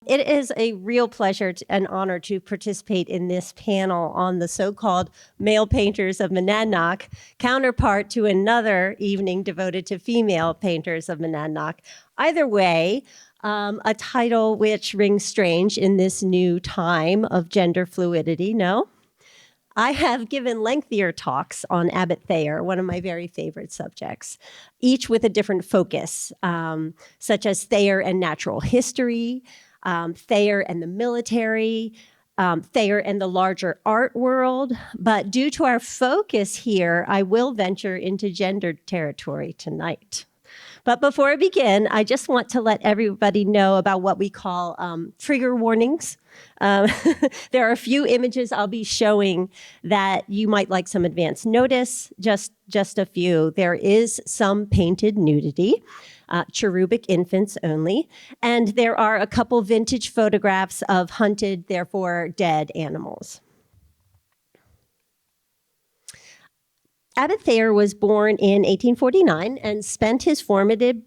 It is a real pleasure and honor to participate in this panel on the so-called male painters of Monadnock, counterpart to another evening devoted to female painters of Monadnock. Either way, a title which rings strange in this new time of gender fluidity, no? I have given lengthier talks on Abbott Thayer, one of my very favorite subjects, each with a different focus, such as Thayer and natural history, Thayer and the military, Thayer and the larger art world. But due to our focus here, I will venture into gendered territory tonight. But before I begin, I just want to let everybody know about what we call trigger warnings. There are a few images I'll be showing that you might like some advance notice, just a few. There is some painted nudity, cherubic infants only, and there are a couple vintage photographs of hunted, therefore dead animals. Abbott Thayer was born in 1849 and spent his formative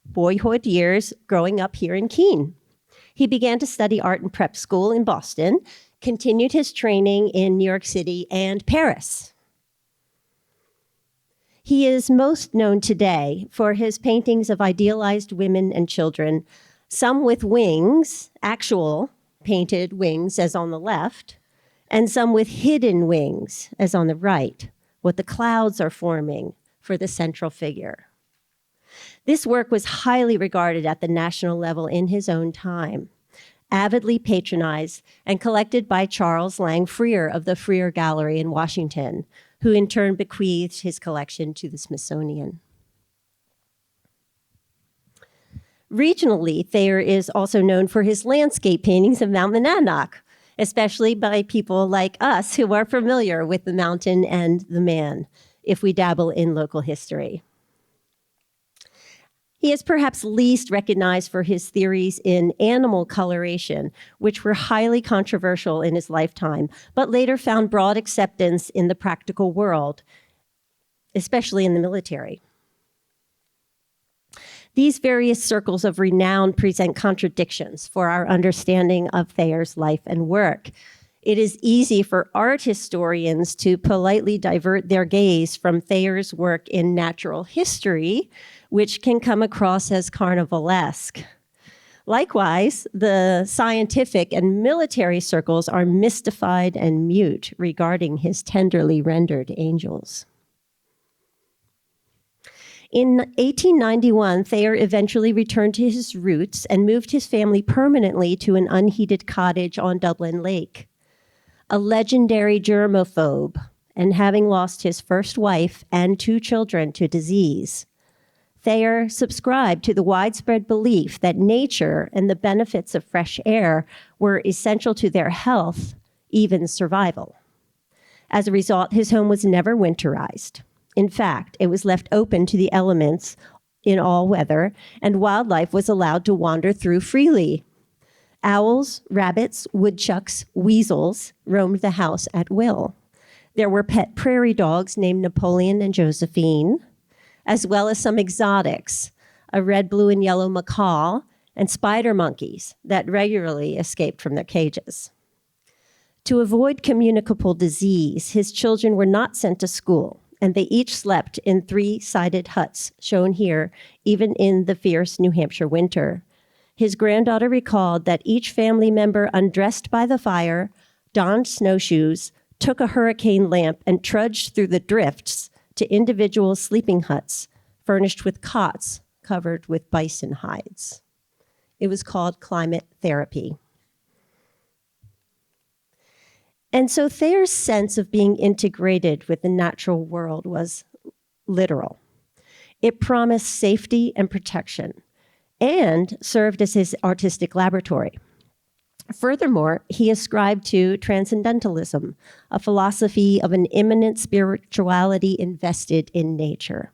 boyhood years growing up here in Keene. He began to study art in prep school in Boston, continued his training in New York City and Paris. He is most known today for his paintings of idealized women and children, some with wings, actual painted wings as on the left, and some with hidden wings as on the right, what the clouds are forming for the central figure. This work was highly regarded at the national level in his own time, avidly patronized and collected by Charles Lang Freer of the Freer Gallery in Washington, who in turn bequeathed his collection to the Smithsonian. Regionally, Thayer is also known for his landscape paintings of Mount Monadnock, especially by people like us who are familiar with the mountain and the man, if we dabble in local history. He is perhaps least recognized for his theories in animal coloration, which were highly controversial in his lifetime, but later found broad acceptance in the practical world, especially in the military. These various circles of renown present contradictions for our understanding of Thayer's life and work. It is easy for art historians to politely divert their gaze from Thayer's work in natural history, which can come across as carnivalesque. Likewise, the scientific and military circles are mystified and mute regarding his tenderly rendered angels. In 1891, Thayer eventually returned to his roots and moved his family permanently to an unheated cottage on Dublin Lake. A legendary germaphobe, and having lost his first wife and 2 children to disease, Thayer subscribed to the widespread belief that nature and the benefits of fresh air were essential to their health, even survival. As a result, his home was never winterized. In fact, it was left open to the elements in all weather, and wildlife was allowed to wander through freely. Owls, rabbits, woodchucks, weasels roamed the house at will. There were pet prairie dogs named Napoleon and Josephine, as well as some exotics, a red, blue, and yellow macaw, and spider monkeys that regularly escaped from their cages. To avoid communicable disease, his children were not sent to school, and they each slept in 3-sided huts, shown here, even in the fierce New Hampshire winter. His granddaughter recalled that each family member undressed by the fire, donned snowshoes, took a hurricane lamp, and trudged through the drifts to individual sleeping huts, furnished with cots covered with bison hides. It was called climate therapy. And so Thayer's sense of being integrated with the natural world was literal. It promised safety and protection and served as his artistic laboratory. Furthermore, he ascribed to transcendentalism, a philosophy of an immanent spirituality invested in nature.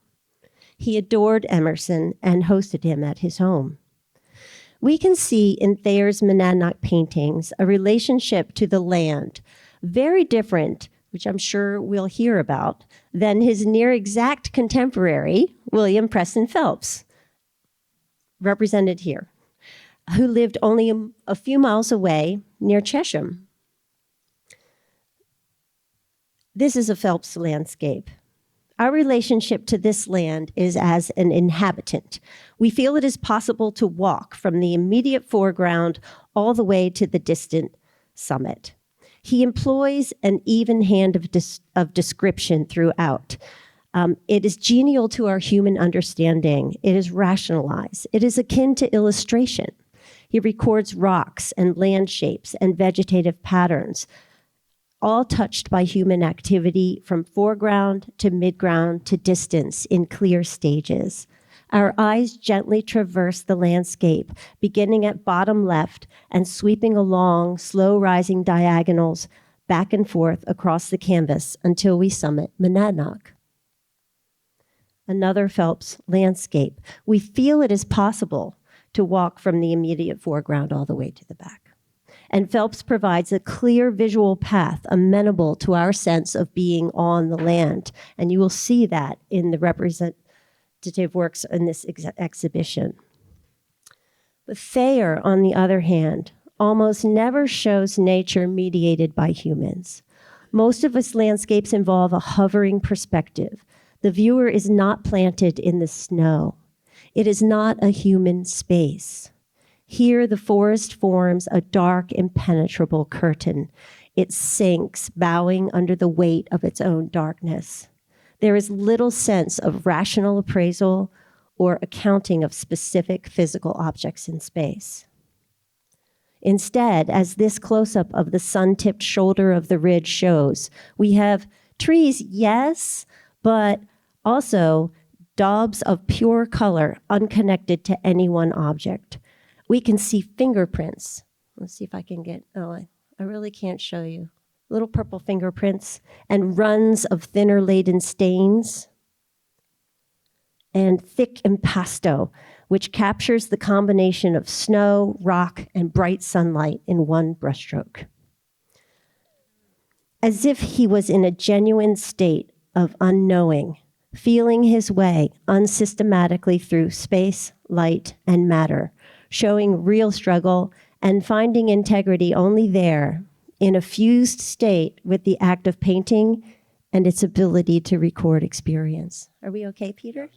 He adored Emerson and hosted him at his home. We can see in Thayer's Monadnock paintings a relationship to the land, very different, which I'm sure we'll hear about, than his near exact contemporary, William Preston Phelps, represented here. who lived only a few miles away near Cheshire. This is a Phelps landscape. Our relationship to this land is as an inhabitant. We feel it is possible to walk from the immediate foreground all the way to the distant summit. He employs an even hand of description throughout. It is genial to our human understanding. It is rationalized. It is akin to illustration. He records rocks and land shapes and vegetative patterns, all touched by human activity from foreground to midground to distance in clear stages. Our eyes gently traverse the landscape, beginning at bottom left and sweeping along slow rising diagonals back and forth across the canvas until we summit Monadnock. Another Phelps landscape. We feel it is possible to walk from the immediate foreground all the way to the back. And Phelps provides a clear visual path amenable to our sense of being on the land. And you will see that in the representative works in this exhibition. But Thayer, on the other hand, almost never shows nature mediated by humans. Most of his landscapes involve a hovering perspective. The viewer is not planted in the snow. It is not a human space. Here, the forest forms a dark, impenetrable curtain. It sinks, bowing under the weight of its own darkness. There is little sense of rational appraisal or accounting of specific physical objects in space. Instead, as this close-up of the sun-tipped shoulder of the ridge shows, we have trees, yes, but also daubs of pure color unconnected to any one object. We can see fingerprints. Let's see if I can get, I really can't show you. Little purple fingerprints and runs of thinner laden stains and thick impasto, which captures the combination of snow, rock, and bright sunlight in one brushstroke. As if he was in a genuine state of unknowing, feeling his way unsystematically through space, light, and matter, showing real struggle and finding integrity only there in a fused state with the act of painting and its ability to record experience. Are we okay, Peter?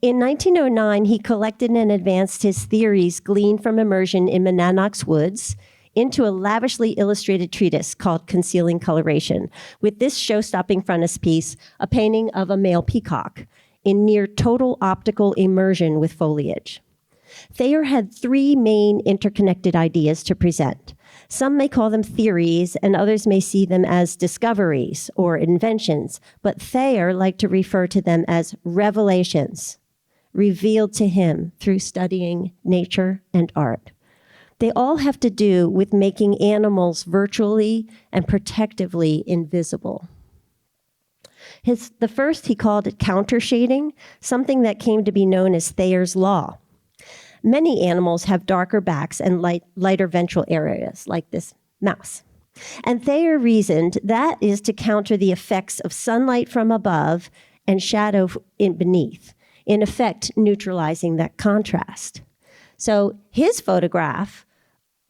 In 1909, he collected and advanced his theories gleaned from immersion in Monadnock's woods into a lavishly illustrated treatise called Concealing Coloration, with this show-stopping frontispiece, a painting of a male peacock in near total optical immersion with foliage. Thayer had three main interconnected ideas to present. Some may call them theories, and others may see them as discoveries or inventions, but Thayer liked to refer to them as revelations, revealed to him through studying nature and art. They all have to do with making animals virtually and protectively invisible. The first, he called it countershading, something that came to be known as Thayer's law. Many animals have darker backs and lighter ventral areas, like this mouse. And Thayer reasoned that is to counter the effects of sunlight from above and shadow beneath, in effect neutralizing that contrast. So his photograph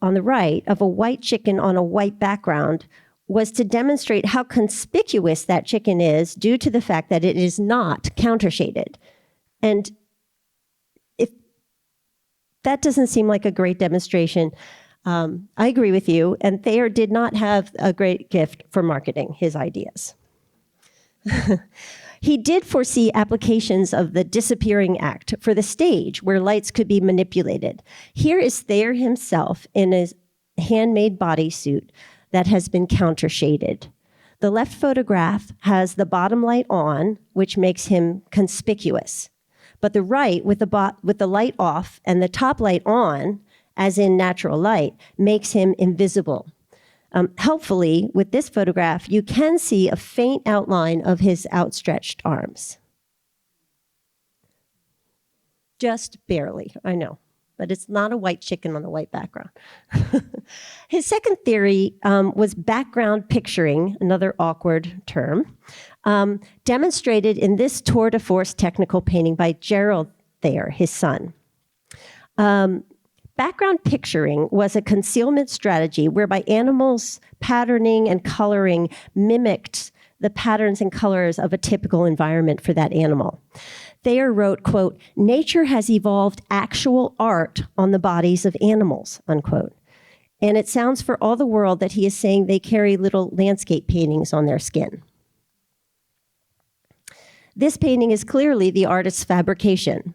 on the right of a white chicken on a white background was to demonstrate how conspicuous that chicken is due to the fact that it is not countershaded. And if that doesn't seem like a great demonstration, I agree with you, and Thayer did not have a great gift for marketing his ideas. He did foresee applications of the disappearing act for the stage where lights could be manipulated. Here is Thayer himself in his handmade bodysuit that has been countershaded. The left photograph has the bottom light on, which makes him conspicuous. But the right, with the light off and the top light on, as in natural light, makes him invisible. Helpfully, with this photograph, you can see a faint outline of his outstretched arms. Just barely, I know, but it's not a white chicken on a white background. His second theory was background picturing, another awkward term, demonstrated in this tour de force technical painting by Gerald Thayer, his son. Background picturing was a concealment strategy whereby animals' patterning and coloring mimicked the patterns and colors of a typical environment for that animal. Thayer wrote, quote, "Nature has evolved actual art on the bodies of animals," unquote. And it sounds for all the world that he is saying they carry little landscape paintings on their skin. This painting is clearly the artist's fabrication,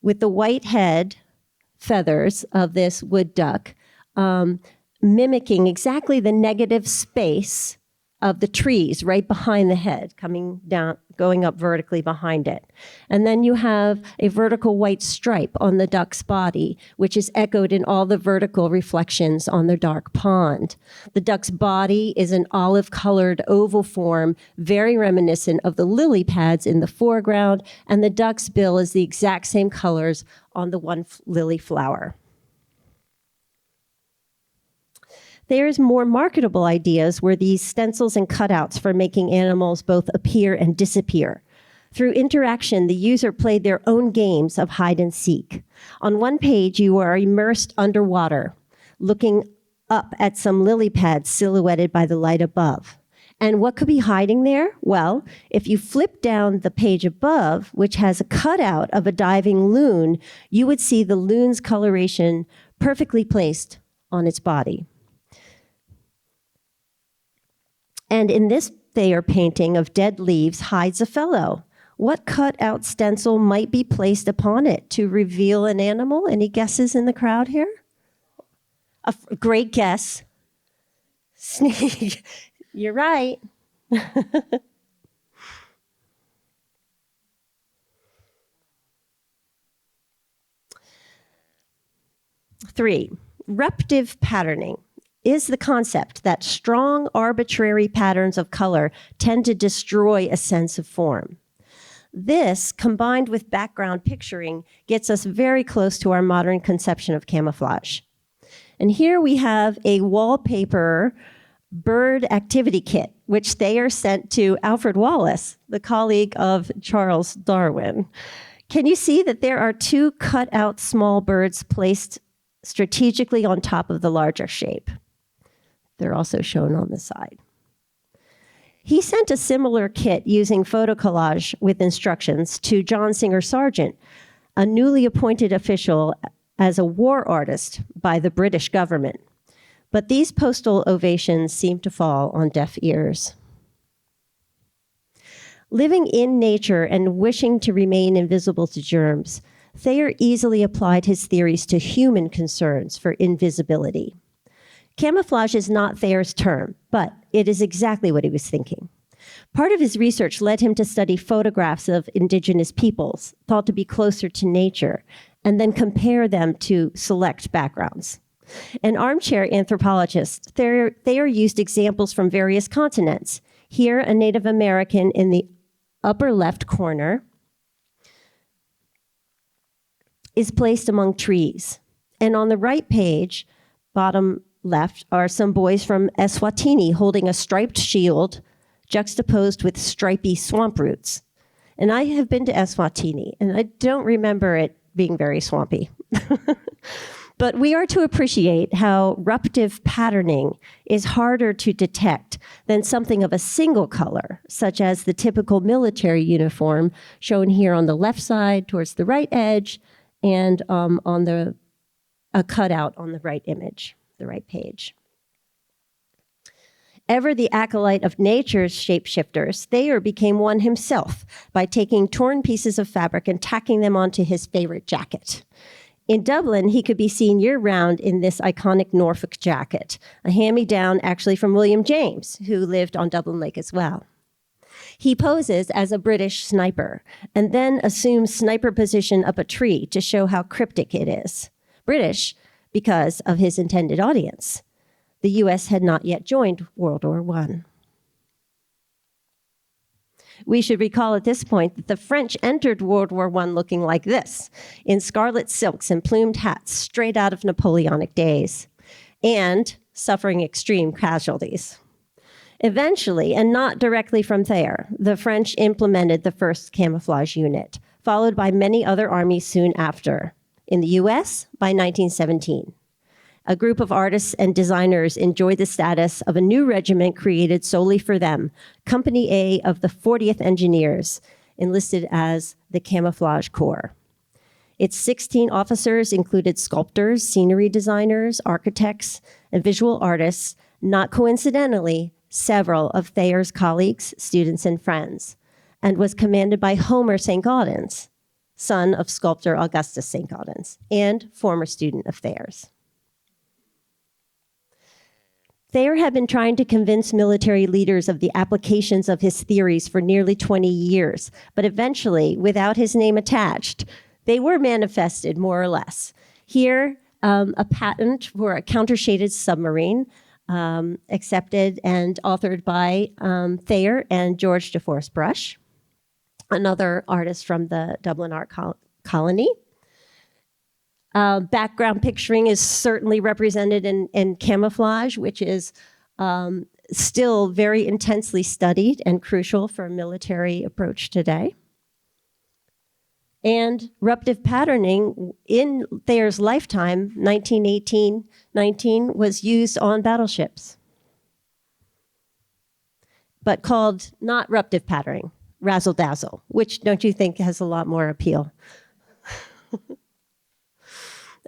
with the white head feathers of this wood duck mimicking exactly the negative space of the trees right behind the head, coming down, going up vertically behind it. And then you have a vertical white stripe on the duck's body, which is echoed in all the vertical reflections on the dark pond. The duck's body is an olive-colored oval form, very reminiscent of the lily pads in the foreground, and the duck's bill is the exact same colors on the one lily flower. Thayer's more marketable ideas were these stencils and cutouts for making animals both appear and disappear. Through interaction, the user played their own games of hide and seek. On one page, you are immersed underwater, looking up at some lily pads silhouetted by the light above. And what could be hiding there? Well, if you flip down the page above, which has a cutout of a diving loon, you would see the loon's coloration perfectly placed on its body. And in this Thayer painting of dead leaves hides a fellow. What cutout stencil might be placed upon it to reveal an animal? Any guesses in the crowd here? A great guess. Snake. You're right. 3, ruptive patterning is the concept that strong, arbitrary patterns of color tend to destroy a sense of form. This, combined with background picturing, gets us very close to our modern conception of camouflage. And here we have a wallpaper bird activity kit, which Thayer sent to Alfred Wallace, the colleague of Charles Darwin. Can you see that there are 2 cut out small birds placed strategically on top of the larger shape? They're also shown on the side. He sent a similar kit using photo collage with instructions to John Singer Sargent, a newly appointed official as a war artist by the British government. But these postal ovations seem to fall on deaf ears. Living in nature and wishing to remain invisible to germs, Thayer easily applied his theories to human concerns for invisibility. Camouflage is not Thayer's term, but it is exactly what he was thinking. Part of his research led him to study photographs of indigenous peoples, thought to be closer to nature, and then compare them to select backgrounds. An armchair anthropologist, Thayer used examples from various continents. Here, a Native American in the upper left corner is placed among trees. And on the right page, bottom left, are some boys from Eswatini holding a striped shield juxtaposed with stripy swamp roots. And I have been to Eswatini, and I don't remember it being very swampy. But we are to appreciate how ruptive patterning is harder to detect than something of a single color, such as the typical military uniform shown here on the left side towards the right edge, and on a cutout on the right image, the right page. Ever the acolyte of nature's shapeshifters, Thayer became one himself by taking torn pieces of fabric and tacking them onto his favorite jacket. In Dublin, he could be seen year-round in this iconic Norfolk jacket, a hand-me-down actually from William James, who lived on Dublin Lake as well. He poses as a British sniper and then assumes sniper position up a tree to show how cryptic it is. British because of his intended audience. The U.S. had not yet joined World War I. We should recall at this point that the French entered World War I looking like this, in scarlet silks and plumed hats straight out of Napoleonic days, and suffering extreme casualties. Eventually, and not directly from Thayer, the French implemented the first camouflage unit, followed by many other armies soon after. In the US, by 1917. A group of artists and designers enjoyed the status of a new regiment created solely for them, Company A of the 40th Engineers, enlisted as the Camouflage Corps. Its 16 officers included sculptors, scenery designers, architects, and visual artists, not coincidentally, several of Thayer's colleagues, students, and friends, and was commanded by Homer St. Gaudens, son of sculptor Augustus St. Gaudens, and former student of Thayer's. Thayer had been trying to convince military leaders of the applications of his theories for nearly 20 years, but eventually, without his name attached, they were manifested more or less. Here, a patent for a countershaded submarine accepted and authored by Thayer and George de Forest Brush, another artist from the Dublin Art Colony. Background picturing is certainly represented in camouflage, which is still very intensely studied and crucial for a military approach today. And ruptive patterning in Thayer's lifetime, 1918-19, was used on battleships, but called not ruptive patterning, razzle-dazzle, which don't you think has a lot more appeal?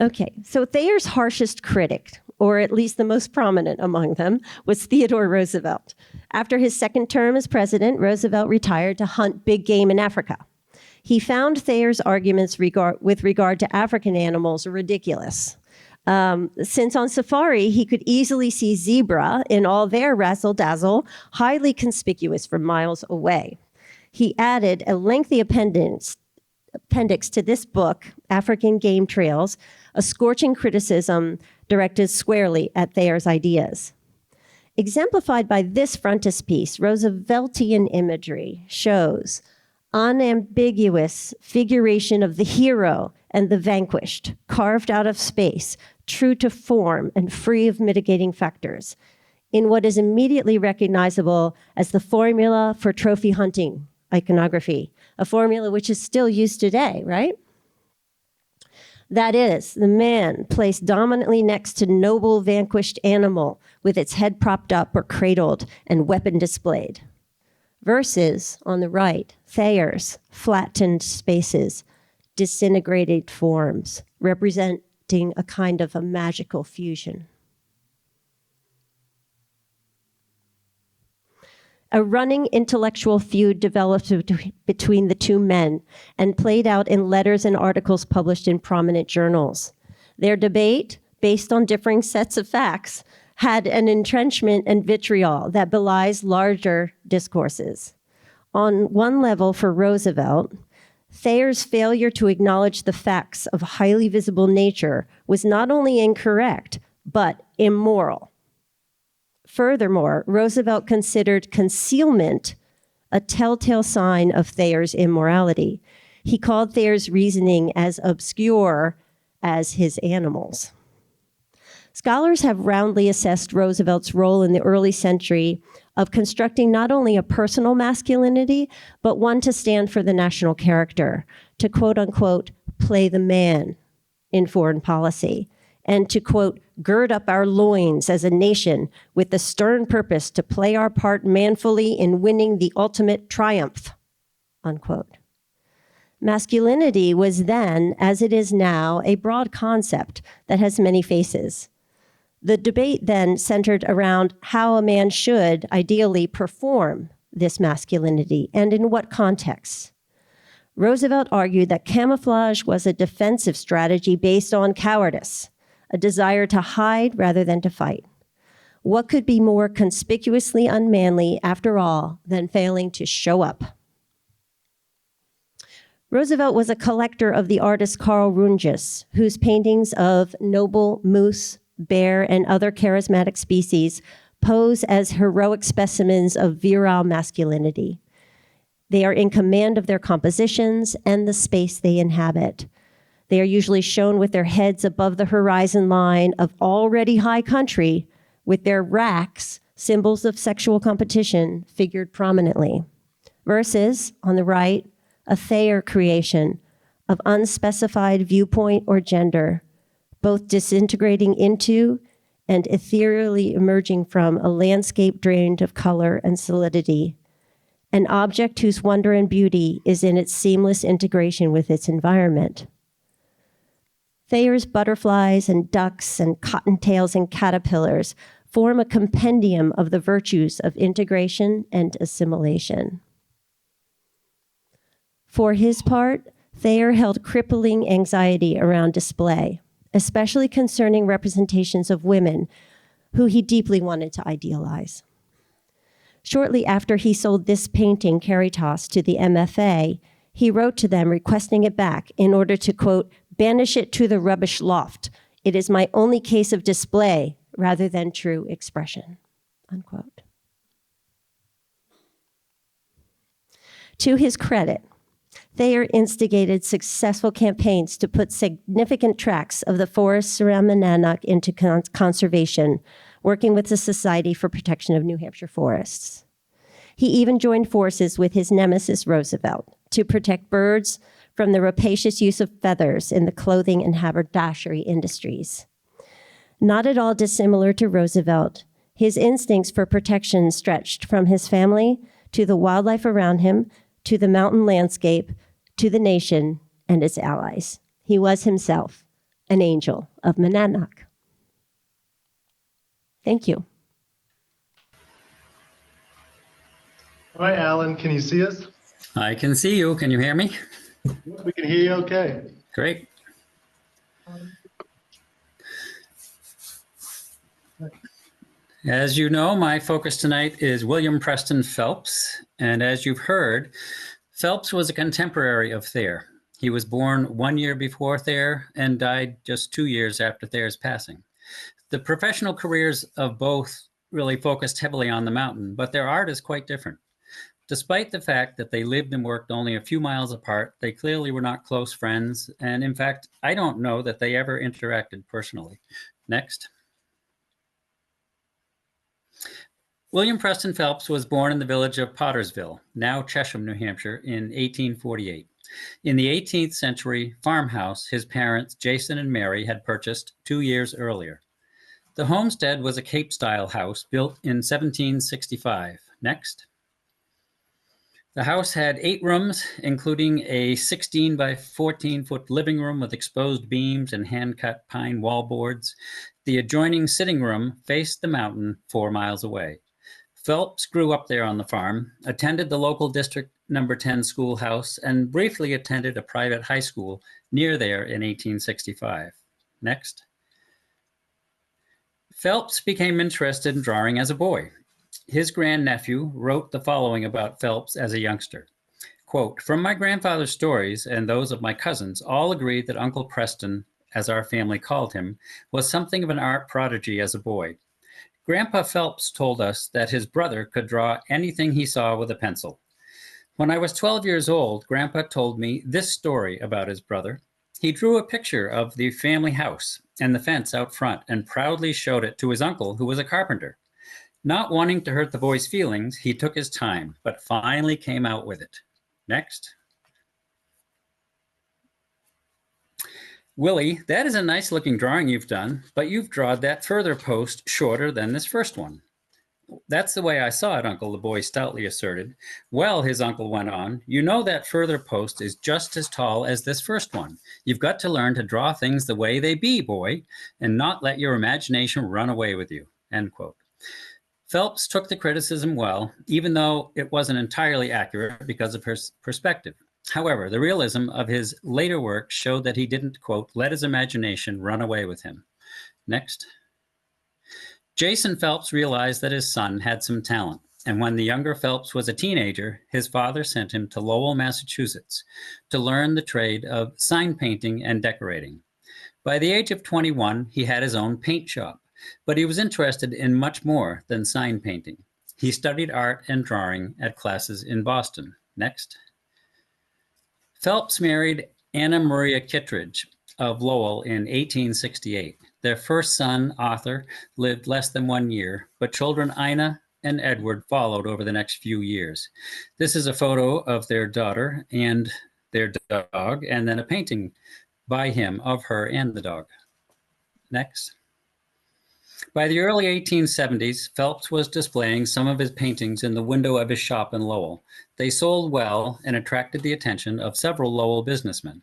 Okay, so Thayer's harshest critic, or at least the most prominent among them, was Theodore Roosevelt. After his second term as president, Roosevelt retired to hunt big game in Africa. He found Thayer's arguments with regard to African animals ridiculous. Since on safari, he could easily see zebra in all their razzle-dazzle, highly conspicuous from miles away. He added a lengthy appendix to this book, African Game Trails, a scorching criticism directed squarely at Thayer's ideas. Exemplified by this frontispiece, Rooseveltian imagery shows unambiguous figuration of the hero and the vanquished, carved out of space, true to form and free of mitigating factors, in what is immediately recognizable as the formula for trophy hunting iconography, a formula which is still used today, right? That is, the man placed dominantly next to noble vanquished animal with its head propped up or cradled and weapon displayed. Versus, on the right, Thayer's flattened spaces, disintegrated forms, representing a kind of a magical fusion. A running intellectual feud developed between the two men and played out in letters and articles published in prominent journals. Their debate, based on differing sets of facts, had an entrenchment and vitriol that belies larger discourses. On one level, for Roosevelt, Thayer's failure to acknowledge the facts of highly visible nature was not only incorrect, but immoral. Furthermore, Roosevelt considered concealment a telltale sign of Thayer's immorality. He called Thayer's reasoning as obscure as his animals. Scholars have roundly assessed Roosevelt's role in the early century of constructing not only a personal masculinity, but one to stand for the national character, to quote unquote, play the man in foreign policy, and to quote, gird up our loins as a nation with the stern purpose to play our part manfully in winning the ultimate triumph, unquote. Masculinity was then, as it is now, a broad concept that has many faces. The debate then centered around how a man should ideally perform this masculinity and in what contexts. Roosevelt argued that camouflage was a defensive strategy based on cowardice, a desire to hide rather than to fight. What could be more conspicuously unmanly, after all, than failing to show up? Roosevelt was a collector of the artist Carl Rungius, whose paintings of noble moose, bear, and other charismatic species pose as heroic specimens of virile masculinity. They are in command of their compositions and the space they inhabit. They are usually shown with their heads above the horizon line of already high country, with their racks, symbols of sexual competition, figured prominently. Versus, on the right, a Thayer creation of unspecified viewpoint or gender, both disintegrating into and ethereally emerging from a landscape drained of color and solidity, an object whose wonder and beauty is in its seamless integration with its environment. Thayer's butterflies and ducks and cottontails and caterpillars form a compendium of the virtues of integration and assimilation. For his part, Thayer held crippling anxiety around display, especially concerning representations of women who he deeply wanted to idealize. Shortly after he sold this painting, Caritas, to the MFA, he wrote to them requesting it back in order to, quote, banish it to the rubbish loft. It is my only case of display rather than true expression, unquote. To his credit, Thayer instigated successful campaigns to put significant tracts of the forests around Monadnock into conservation, working with the Society for Protection of New Hampshire Forests. He even joined forces with his nemesis Roosevelt to protect birds from the rapacious use of feathers in the clothing and haberdashery industries. Not at all dissimilar to Roosevelt, his instincts for protection stretched from his family to the wildlife around him, to the mountain landscape, to the nation and its allies. He was himself an angel of Monadnock. Thank you. All right, Alan, can you see us? I can see you. Can you hear me? We can hear you okay. Great. As you know, my focus tonight is William Preston Phelps. And as you've heard, Phelps was a contemporary of Thayer. He was born 1 year before Thayer and died just 2 years after Thayer's passing. The professional careers of both really focused heavily on the mountain, but their art is quite different. Despite the fact that they lived and worked only a few miles apart, they clearly were not close friends. And in fact, I don't know that they ever interacted personally. Next. William Preston Phelps was born in the village of Pottersville, now Cheshire, New Hampshire, in 1848. In the 18th century farmhouse his parents, Jason and Mary, had purchased 2 years earlier. The homestead was a Cape-style house built in 1765. Next. The house had 8 rooms, including a 16 by 14-foot living room with exposed beams and hand-cut pine wallboards. The adjoining sitting room faced the mountain 4 miles away. Phelps grew up there on the farm, attended the local District Number 10 schoolhouse, and briefly attended a private high school near there in 1865. Next. Phelps became interested in drawing as a boy. His grandnephew wrote the following about Phelps as a youngster. Quote, from my grandfather's stories and those of my cousins, all agreed that Uncle Preston, as our family called him, was something of an art prodigy as a boy. Grandpa Phelps told us that his brother could draw anything he saw with a pencil. When I was 12 years old, Grandpa told me this story about his brother. He drew a picture of the family house and the fence out front and proudly showed it to his uncle, who was a carpenter. Not wanting to hurt the boy's feelings, he took his time, but finally came out with it. Next. Willie, that is a nice looking drawing you've done, but you've drawn that further post shorter than this first one. That's the way I saw it, Uncle, the boy stoutly asserted. Well, his uncle went on, you know that further post is just as tall as this first one. You've got to learn to draw things the way they be, boy, and not let your imagination run away with you, end quote. Phelps took the criticism well, even though it wasn't entirely accurate because of his perspective. However, the realism of his later work showed that he didn't, quote, let his imagination run away with him. Next. Jason Phelps realized that his son had some talent, and when the younger Phelps was a teenager, his father sent him to Lowell, Massachusetts, to learn the trade of sign painting and decorating. By the age of 21, he had his own paint shop, but he was interested in much more than sign painting. He studied art and drawing at classes in Boston. Next. Phelps married Anna Maria Kittredge of Lowell in 1868. Their first son, Arthur, lived less than 1 year, but children Ina, and Edward followed over the next few years. This is a photo of their daughter and their dog, and then a painting by him of her and the dog. Next. By the early 1870s, Phelps was displaying some of his paintings in the window of his shop in Lowell. They sold well and attracted the attention of several Lowell businessmen.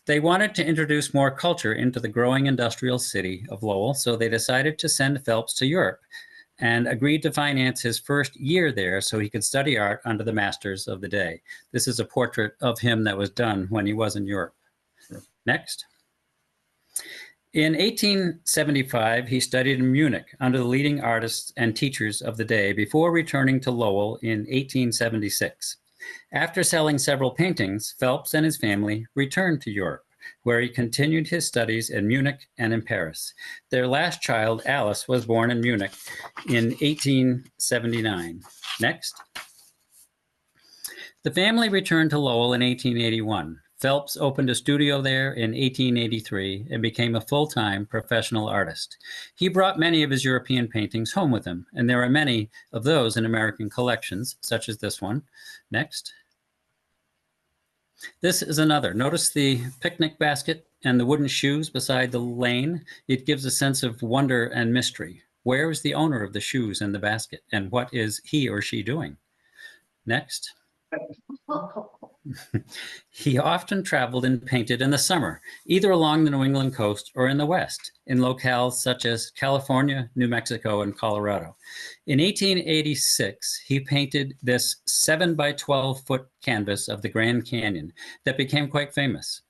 They wanted to introduce more culture into the growing industrial city of Lowell, so they decided to send Phelps to Europe and agreed to finance his first year there so he could study art under the masters of the day. This is a portrait of him that was done when he was in Europe. Next. In 1875, he studied in Munich under the leading artists and teachers of the day before returning to Lowell in 1876. After selling several paintings, Phelps and his family returned to Europe, where he continued his studies in Munich and in Paris. Their last child, Alice, was born in Munich in 1879. Next. The family returned to Lowell in 1881. Phelps opened a studio there in 1883 and became a full-time professional artist. He brought many of his European paintings home with him, and there are many of those in American collections, such as this one. Next. This is another. Notice the picnic basket and the wooden shoes beside the lane. It gives a sense of wonder and mystery. Where is the owner of the shoes and the basket, and what is he or she doing? Next. He often traveled and painted in the summer, either along the New England coast or in the West, in locales such as California, New Mexico, and Colorado. In 1886, he painted this 7 by 12-foot canvas of the Grand Canyon that became quite famous.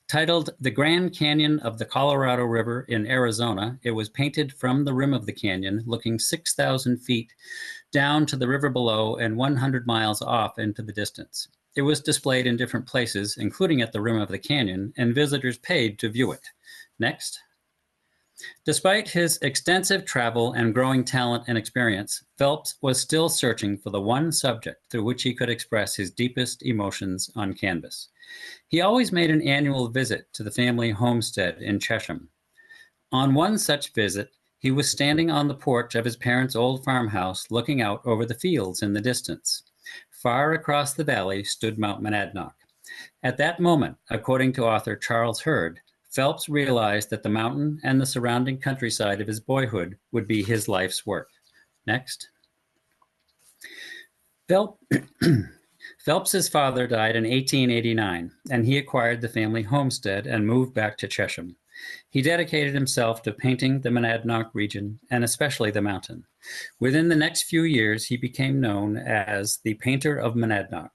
Titled The Grand Canyon of the Colorado River in Arizona, it was painted from the rim of the canyon, looking 6,000 feet down to the river below and 100 miles off into the distance. It was displayed in different places, including at the rim of the canyon, and visitors paid to view it. Next. Despite his extensive travel and growing talent and experience, Phelps was still searching for the one subject through which he could express his deepest emotions on canvas. He always made an annual visit to the family homestead in Cheshire. On one such visit, he was standing on the porch of his parents' old farmhouse looking out over the fields in the distance. Far across the valley stood Mount Monadnock. At that moment, according to author Charles Hurd, Phelps realized that the mountain and the surrounding countryside of his boyhood would be his life's work. Next. Phelps's father died in 1889, and he acquired the family homestead and moved back to Cheshire. He dedicated himself to painting the Monadnock region, and especially the mountain. Within the next few years, he became known as the painter of Monadnock.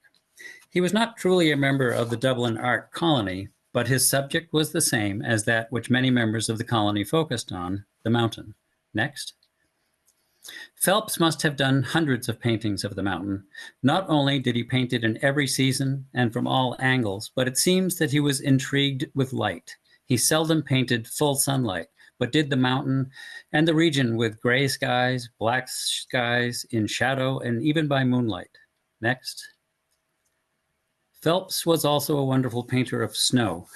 He was not truly a member of the Dublin art colony, but his subject was the same as that which many members of the colony focused on, the mountain. Next. Phelps must have done hundreds of paintings of the mountain. Not only did he paint it in every season and from all angles, but it seems that he was intrigued with light. He seldom painted full sunlight, but did the mountain and the region with gray skies, black skies, in shadow, and even by moonlight. Next. Phelps was also a wonderful painter of snow,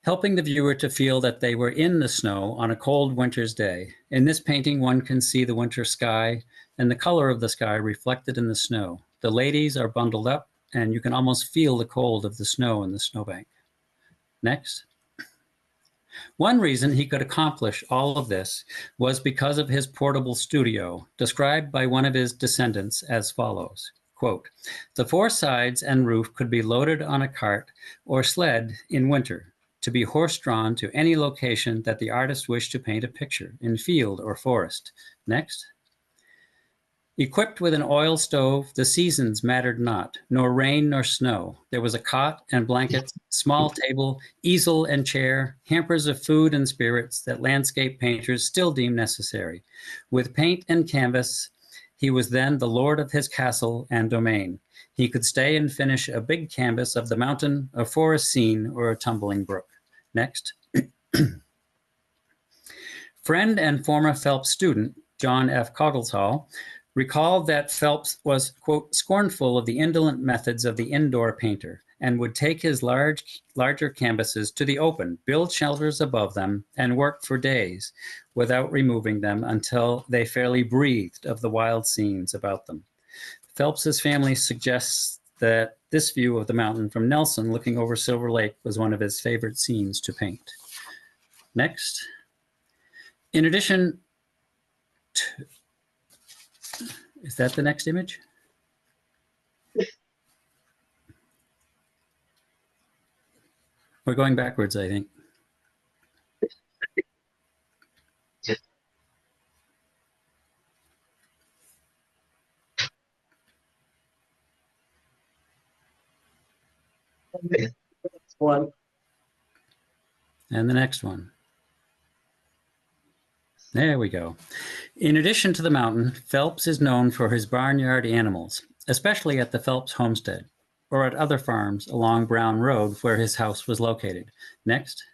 helping the viewer to feel that they were in the snow on a cold winter's day. In this painting, one can see the winter sky and the color of the sky reflected in the snow. The ladies are bundled up, and you can almost feel the cold of the snow in the snowbank. Next. One reason he could accomplish all of this was because of his portable studio, described by one of his descendants as follows. Quote, "The four sides and roof could be loaded on a cart or sled in winter to be horse-drawn to any location that the artist wished to paint a picture, in field or forest." Next. Equipped with an oil stove, the seasons mattered not, nor rain nor snow. There was a cot and blankets, small table, easel and chair, hampers of food and spirits that landscape painters still deem necessary. With paint and canvas, he was then the lord of his castle and domain. He could stay and finish a big canvas of the mountain, a forest scene, or a tumbling brook. Next. Friend and former Phelps student, John F. Coggeshall, recalled that Phelps was, quote, scornful of the indolent methods of the indoor painter and would take his larger canvases to the open, build shelters above them, and work for days without removing them until they fairly breathed of the wild scenes about them. Phelps's family suggests that this view of the mountain from Nelson looking over Silver Lake was one of his favorite scenes to paint. Next. In addition to, is that the next image? We're going backwards, I think. One. And the next one. There we go. In addition to the mountain, Phelps is known for his barnyard animals, especially at the Phelps homestead or at other farms along Brown Road where his house was located. Next.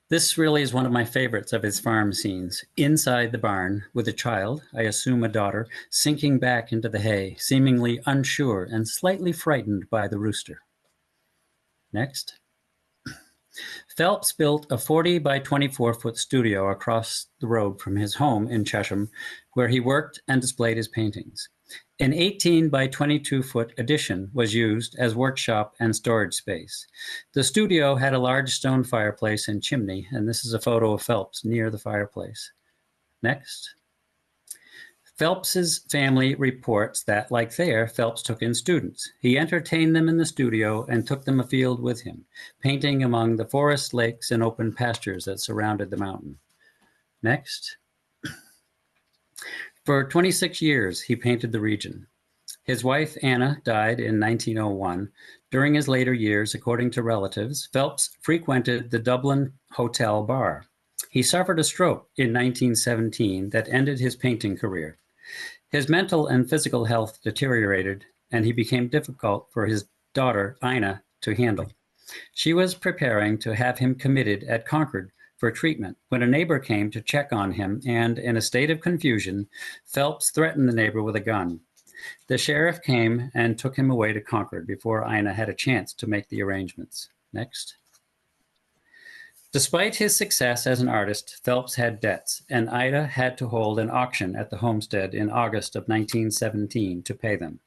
This really is one of my favorites of his farm scenes. Inside the barn with a child, I assume a daughter, sinking back into the hay, seemingly unsure and slightly frightened by the rooster. Next. Phelps built a 40 by 24 foot studio across the road from his home in Cheshire, where he worked and displayed his paintings. An 18 by 22 foot addition was used as workshop and storage space. The studio had a large stone fireplace and chimney, and this is a photo of Phelps near the fireplace. Next. Phelps's family reports that, like Thayer, Phelps took in students. He entertained them in the studio and took them afield with him, painting among the forests, lakes, and open pastures that surrounded the mountain. Next. For 26 years, he painted the region. His wife, Anna, died in 1901. During his later years, according to relatives, Phelps frequented the Dublin Hotel Bar. He suffered a stroke in 1917 that ended his painting career. His mental and physical health deteriorated, and he became difficult for his daughter, Ina, to handle. She was preparing to have him committed at Concord for treatment when a neighbor came to check on him, and in a state of confusion, Phelps threatened the neighbor with a gun. The sheriff came and took him away to Concord before Ina had a chance to make the arrangements. Next. Despite his success as an artist, Phelps had debts, and Ida had to hold an auction at the homestead in August of 1917 to pay them.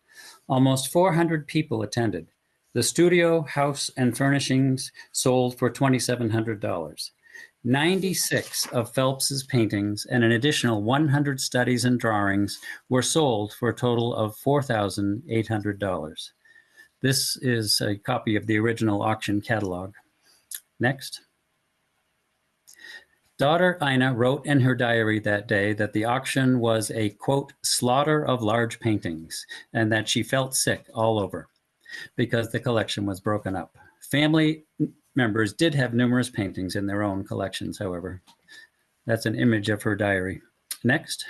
Almost 400 people attended. The studio, house, and furnishings sold for $2,700. 96 of Phelps's paintings and an additional 100 studies and drawings were sold for a total of $4,800. This is a copy of the original auction catalog. Next. Daughter Ina wrote in her diary that day that the auction was a, quote, slaughter of large paintings, and that she felt sick all over because the collection was broken up. Family members did have numerous paintings in their own collections, however. That's an image of her diary. Next.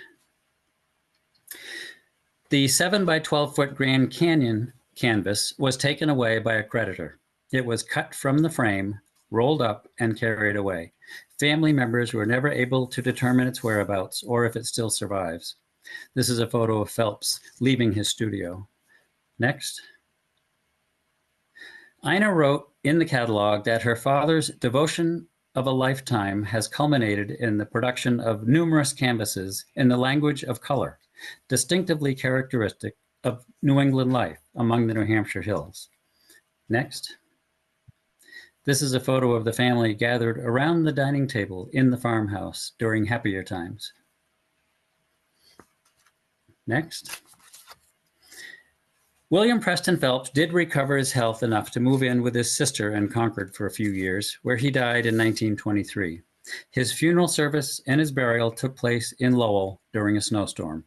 The 7 by 12 foot Grand Canyon canvas was taken away by a creditor. It was cut from the frame, rolled up, and carried away. Family members were never able to determine its whereabouts or if it still survives. This is a photo of Phelps leaving his studio. Next. Ina wrote in the catalog that her father's devotion of a lifetime has culminated in the production of numerous canvases in the language of color, distinctively characteristic of New England life among the New Hampshire hills. Next. This is a photo of the family gathered around the dining table in the farmhouse during happier times. Next. William Preston Phelps did recover his health enough to move in with his sister in Concord for a few years, where he died in 1923. His funeral service and his burial took place in Lowell during a snowstorm.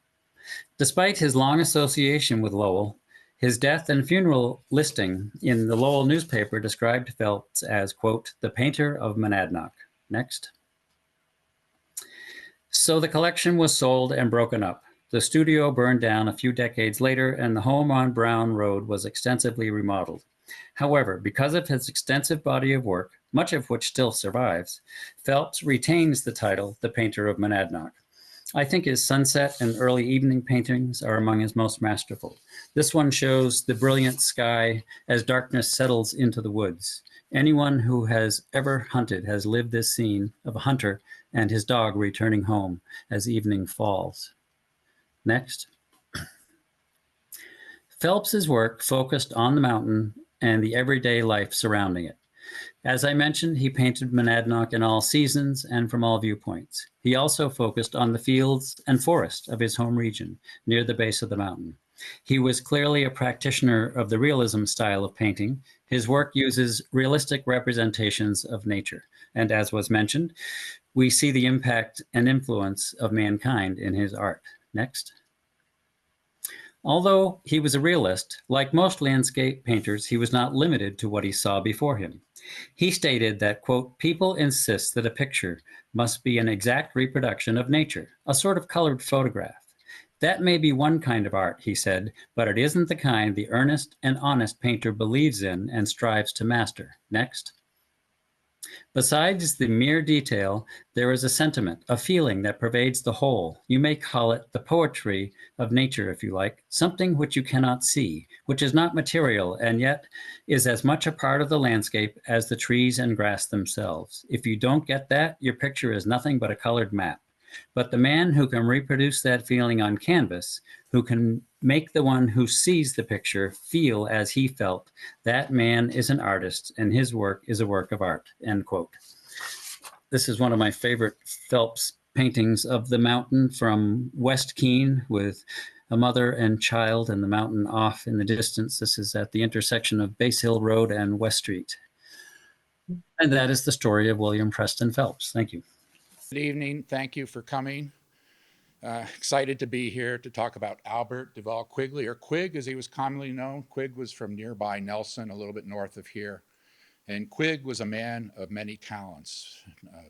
Despite his long association with Lowell, his death and funeral listing in the Lowell newspaper described Phelps as, quote, the painter of Monadnock. Next. So the collection was sold and broken up. The studio burned down a few decades later, and the home on Brown Road was extensively remodeled. However, because of his extensive body of work, much of which still survives, Phelps retains the title, the painter of Monadnock. I think his sunset and early evening paintings are among his most masterful. This one shows the brilliant sky as darkness settles into the woods. Anyone who has ever hunted has lived this scene of a hunter and his dog returning home as evening falls. Next. Phelps's work focused on the mountain and the everyday life surrounding it. As I mentioned, he painted Monadnock in all seasons and from all viewpoints. He also focused on the fields and forest of his home region near the base of the mountain. He was clearly a practitioner of the realism style of painting. His work uses realistic representations of nature. And as was mentioned, we see the impact and influence of mankind in his art. Next. Although he was a realist, like most landscape painters, he was not limited to what he saw before him. He stated that, quote, people insist that a picture must be an exact reproduction of nature, a sort of colored photograph. That may be one kind of art, he said, but it isn't the kind the earnest and honest painter believes in and strives to master. Next. Besides the mere detail, there is a sentiment, a feeling that pervades the whole. You may call it the poetry of nature, if you like, something which you cannot see, which is not material, and yet is as much a part of the landscape as the trees and grass themselves. If you don't get that, your picture is nothing but a colored map. But the man who can reproduce that feeling on canvas, who can make the one who sees the picture feel as he felt, that man is an artist, and his work is a work of art, end quote. This is one of my favorite Phelps paintings of the mountain from West Keene with a mother and child and the mountain off in the distance. This is at the intersection of Base Hill Road and West Street. And that is the story of William Preston Phelps. Thank you. Good evening. Thank you for coming. Excited to be here to talk about Albert Quigley, or Quig as he was commonly known. Quig was from nearby Nelson, a little bit north of here. And Quig was a man of many talents,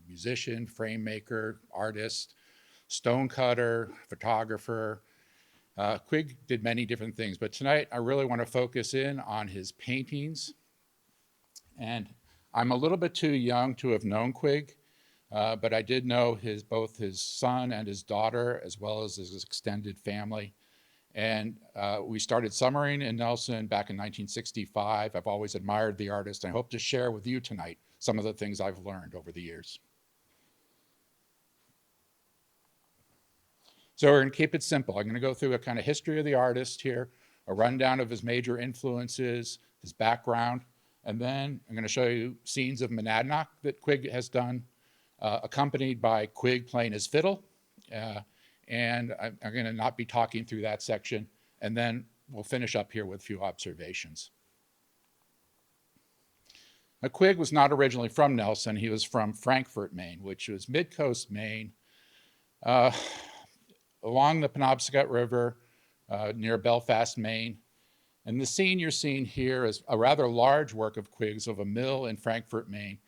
musician, frame maker, artist, stonecutter, photographer. Quig did many different things, but tonight I really want to focus in on his paintings. And I'm a little bit too young to have known Quig. But I did know both his son and his daughter, as well as his extended family. And we started summering in Nelson back in 1965. I've always admired the artist, and I hope to share with you tonight some of the things I've learned over the years. So we're going to keep it simple. I'm going to go through a kind of history of the artist here, a rundown of his major influences, his background, and then I'm going to show you scenes of Monadnock that Quig has done, accompanied by Quig playing his fiddle. And I'm going to not be talking through that section. And then we'll finish up here with a few observations. Now, Quig was not originally from Nelson. He was from Frankfort, Maine, which was mid-coast Maine, along the Penobscot River, near Belfast, Maine. And the scene you're seeing here is a rather large work of Quig's of a mill in Frankfort, Maine.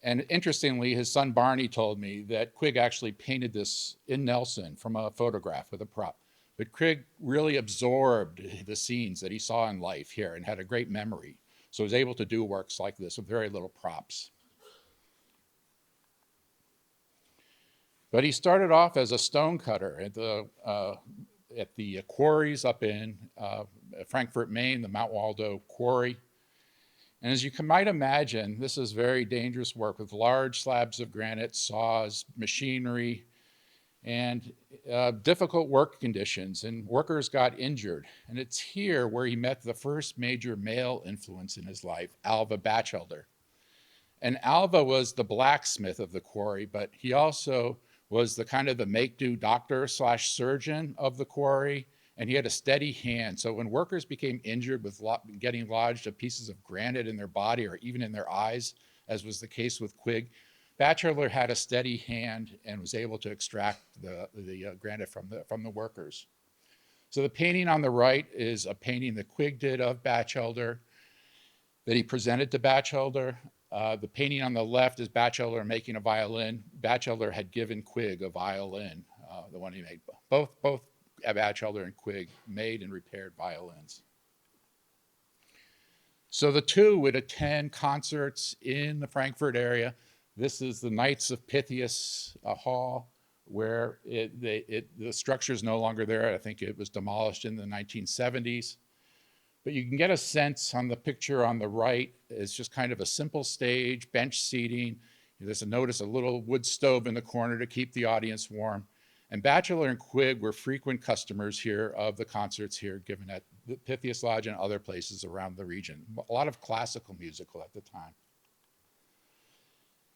And interestingly, his son Barney told me that Quig actually painted this in Nelson from a photograph with a prop. But Quig really absorbed the scenes that he saw in life here and had a great memory. So he was able to do works like this with very little props. But he started off as a stonecutter at the quarries up in Frankfort, Maine, the Mount Waldo quarry. And as you might imagine, this is very dangerous work with large slabs of granite, saws, machinery, and difficult work conditions, and workers got injured. And it's here where he met the first major male influence in his life, Alva Batchelder. And Alva was the blacksmith of the quarry, but he also was the kind of the make-do doctor / surgeon of the quarry. And he had a steady hand. So when workers became injured with getting lodged of pieces of granite in their body or even in their eyes, as was the case with Quig, Batchelder had a steady hand and was able to extract the granite from the workers. So the painting on the right is a painting that Quig did of Batchelder that he presented to Batchelder. The painting on the left is Batchelder making a violin. Batchelder had given Quig a violin, the one he made. Both Batchelder and Quig made and repaired violins. So the two would attend concerts in the Frankfort area. This is the Knights of Pythias Hall, where the structure is no longer there. I think it was demolished in the 1970s. But you can get a sense on the picture on the right. It's just kind of a simple stage, bench seating. Notice a little wood stove in the corner to keep the audience warm. And Batchelor and Quigg were frequent customers here of the concerts here given at the Pythias Lodge and other places around the region. A lot of classical musical at the time.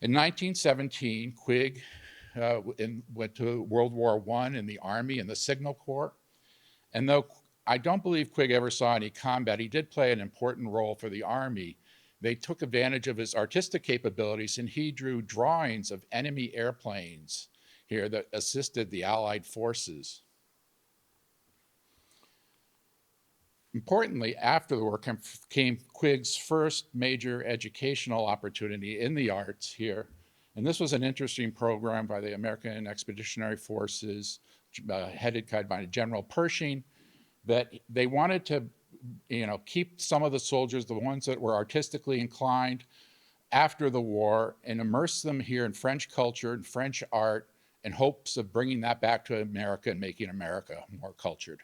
In 1917, Quigg went to World War I in the Army and the Signal Corps. And though I don't believe Quigg ever saw any combat, he did play an important role for the Army. They took advantage of his artistic capabilities, and he drew drawings of enemy airplanes here that assisted the Allied forces. Importantly, after the war came Quigg's first major educational opportunity in the arts here. And this was an interesting program by the American Expeditionary Forces, headed by General Pershing, that they wanted to keep some of the soldiers, the ones that were artistically inclined after the war, and immerse them here in French culture and French art in hopes of bringing that back to America and making America more cultured.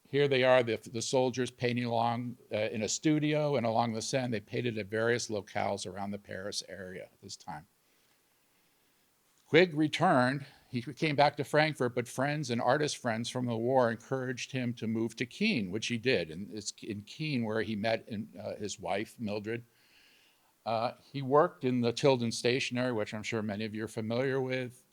Here they are, the soldiers painting along in a studio and along the Seine. They painted at various locales around the Paris area at this time. Quigg returned. He came back to Frankfurt, but friends and artist friends from the war encouraged him to move to Keene, which he did. And it's in Keene where he met his wife, Mildred. He worked in the Tilden Stationery, which I'm sure many of you are familiar with.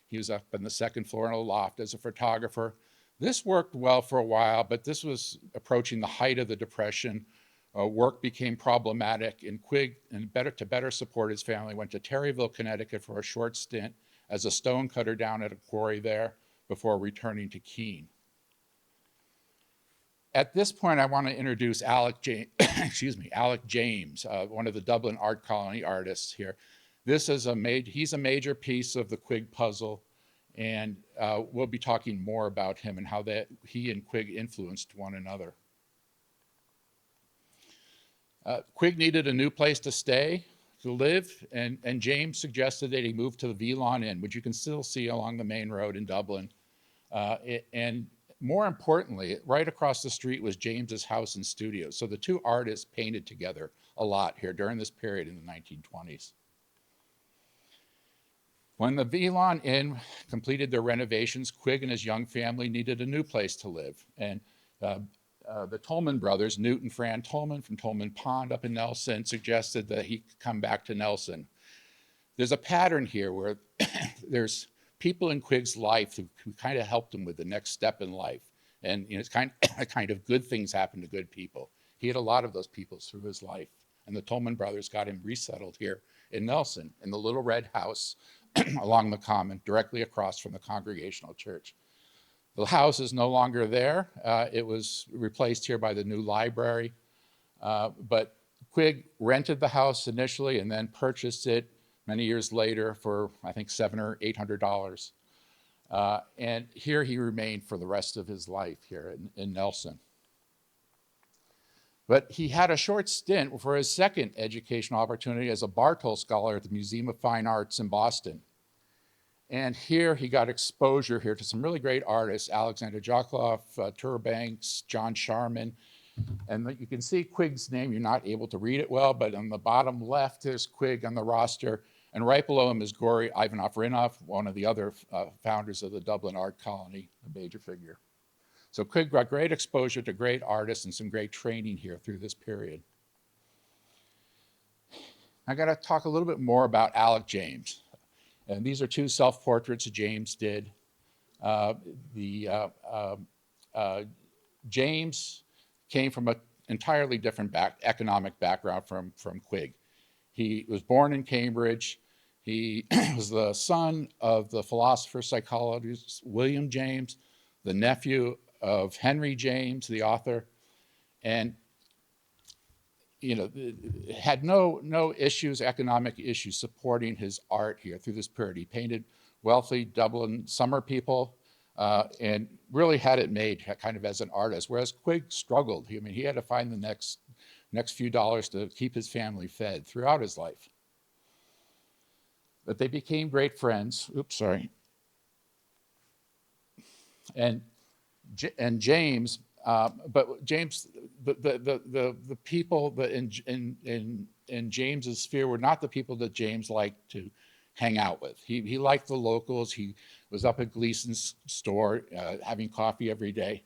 He was up on the second floor in a loft as a photographer. This worked well for a while, but this was approaching the height of the Depression. Work became problematic, and Quigg, to better support his family, went to Terryville, Connecticut for a short stint as a stonecutter down at a quarry there before returning to Keene. At this point, I want to introduce Alec James, one of the Dublin Art Colony artists here. He's a major piece of the Quigg puzzle, and we'll be talking more about him and how he and Quigg influenced one another. Quigg needed a new place to stay, to live, and James suggested that he move to the Velon Inn, which you can still see along the main road in Dublin. And more importantly, right across the street was James's house and studio. So the two artists painted together a lot here during this period in the 1920s. When the Velon Inn completed their renovations, Quigg and his young family needed a new place to live. And the Tolman brothers, Newt and Fran Tolman from Tolman Pond up in Nelson, suggested that he could come back to Nelson. There's a pattern here where there's people in Quigg's life who kind of helped him with the next step in life. And it's kind of good things happen to good people. He had a lot of those people through his life. And the Tolman brothers got him resettled here in Nelson, in the little red house along the common, directly across from the Congregational Church. The house is no longer there. It was replaced here by the new library. But Quigg rented the house initially and then purchased it many years later for, I think, $700 or $800. And here he remained for the rest of his life here in Nelson. But he had a short stint for his second educational opportunity as a Bartol Scholar at the Museum of Fine Arts in Boston. And here he got exposure here to some really great artists, Alexander Joklov, Turbanks, John Sharman. And you can see Quigg's name. You're not able to read it well, but on the bottom left, there's Quigg on the roster. And right below him is Gory Ivanov-Rinov, one of the other founders of the Dublin Art Colony, a major figure. So Quigg got great exposure to great artists and some great training here through this period. I got to talk a little bit more about Alec James. And these are two self-portraits James did. James came from an entirely different economic background from Quigg. He was born in Cambridge. He was the son of the philosopher psychologist William James, the nephew of Henry James, the author, and had no issues, economic issues, supporting his art here through this period. He painted wealthy Dublin summer people and really had it made kind of as an artist, whereas Quigg struggled. He had to find the next few dollars to keep his family fed throughout his life. But they became great friends. Oops, sorry. And James, but James, the people that in James's sphere were not the people that James liked to hang out with. He liked the locals. He was up at Gleason's store having coffee every day.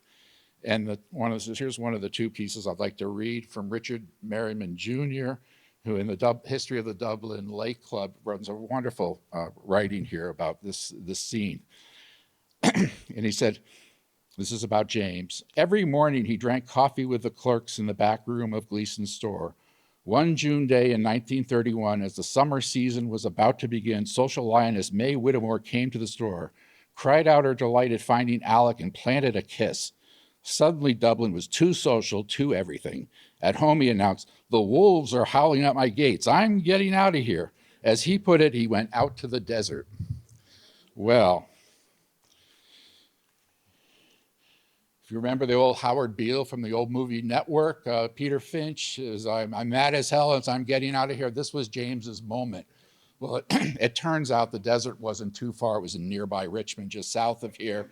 And here's one of the two pieces I'd like to read from Richard Merriman Jr., who in the history of the Dublin Lake Club runs a wonderful writing here about this scene. And he said, this is about James. Every morning he drank coffee with the clerks in the back room of Gleason's store. One June day in 1931, as the summer season was about to begin, social lioness May Whittemore came to the store, cried out her delight at finding Alec, and planted a kiss. Suddenly, Dublin was too social, too everything. At home, he announced, "The wolves are howling at my gates. I'm getting out of here." As he put it, he went out to the desert. Well, if you remember the old Howard Beale from the old movie Network, Peter Finch is, I'm mad as hell as I'm getting out of here. This was James's moment. Well, it turns out the desert wasn't too far. It was in nearby Richmond, just south of here,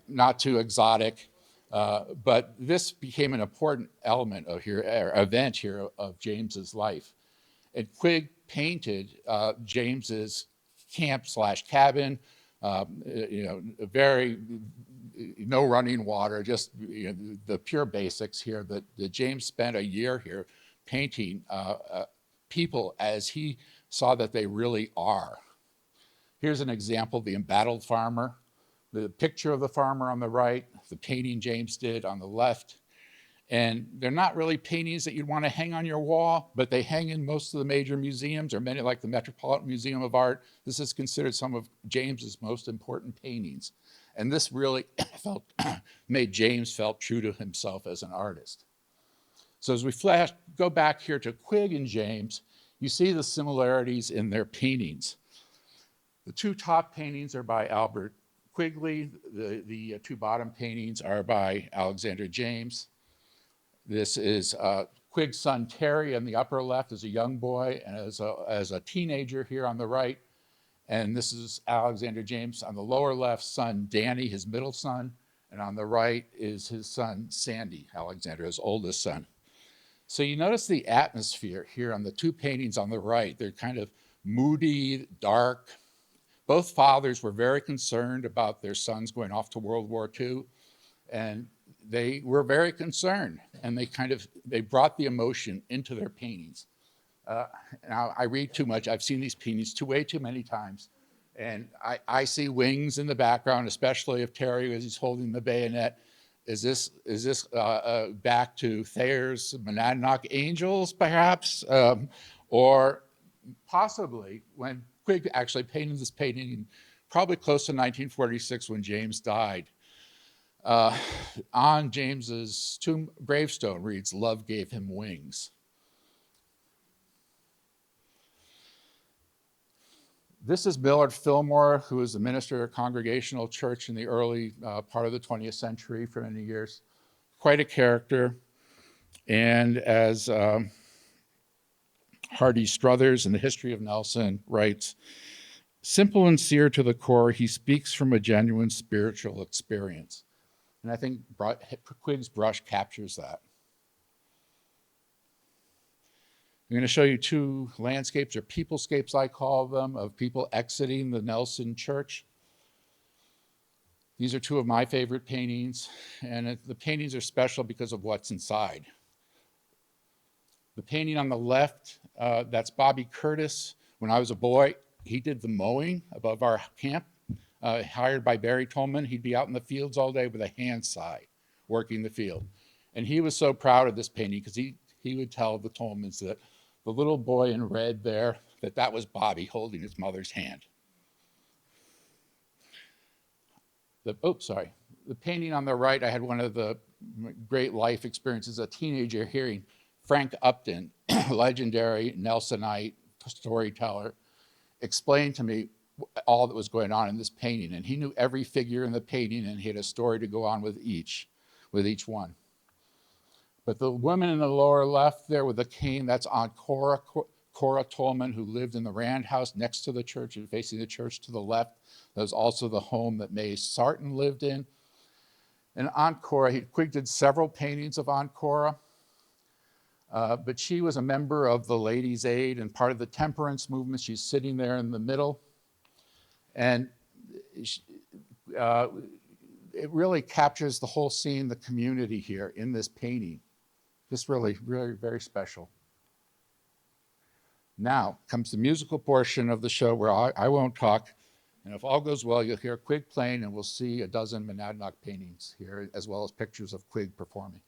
not too exotic. But this became an important element of event here of James's life. And Quigg painted James's camp/cabin, very no running water, just the pure basics here. That James spent a year here painting people as he saw that they really are. Here's an example: the embattled farmer. The picture of the farmer on the right, the painting James did on the left. And they're not really paintings that you'd want to hang on your wall, but they hang in most of the major museums, or many like the Metropolitan Museum of Art. This is considered some of James's most important paintings. And this really made James felt true to himself as an artist. So as we go back here to Quigg and James, you see the similarities in their paintings. The two top paintings are by Albert Quigley. The two bottom paintings are by Alexander James. This is Quigg's son Terry on the upper left as a young boy and as a teenager here on the right. And this is Alexander James on the lower left, son Danny, his middle son. And on the right is his son Sandy, Alexander, his oldest son. So you notice the atmosphere here on the two paintings on the right. They're kind of moody, dark. Both fathers were very concerned about their sons going off to World War II, and they were very concerned, and they brought the emotion into their paintings. Now, I read too much. I've seen these paintings way too many times, and I see wings in the background, especially of Terry as he's holding the bayonet. Is this back to Thayer's Monadnock Angels, perhaps, or possibly when Quigg actually painted this painting probably close to 1946 when James died. On James's gravestone reads, "Love gave him wings." This is Millard Fillmore, who was the minister of Congregational Church in the early part of the 20th century for many years. Quite a character. And as Hardy Struthers in The History of Nelson writes, "Simple and sincere to the core, he speaks from a genuine spiritual experience." And I think Quigg's brush captures that. I'm going to show you two landscapes, or peoplescapes I call them, of people exiting the Nelson Church. These are two of my favorite paintings, and the paintings are special because of what's inside. The painting on the left, that's Bobby Curtis. When I was a boy, he did the mowing above our camp, hired by Barry Tolman. He'd be out in the fields all day with a hand scythe, working the field. And he was so proud of this painting because he would tell the Tolmans that the little boy in red there, that was Bobby holding his mother's hand. The painting on the right, I had one of the great life experiences as a teenager hearing Frank Upton, legendary Nelsonite storyteller, explain to me all that was going on in this painting. And he knew every figure in the painting, and he had a story to go on with each one. But the woman in the lower left there with the cane, that's Aunt Cora Tolman, who lived in the Rand House next to the church and facing the church to the left. That was also the home that May Sarton lived in. And Aunt Cora, Quigg did several paintings of Aunt Cora, but she was a member of the Ladies' Aid and part of the temperance movement. She's sitting there in the middle. And it really captures the whole scene, the community here in this painting. Just really, really very special. Now comes the musical portion of the show where I won't talk. And if all goes well, you'll hear Quigg playing and we'll see a dozen Monadnock paintings here, as well as pictures of Quigg performing.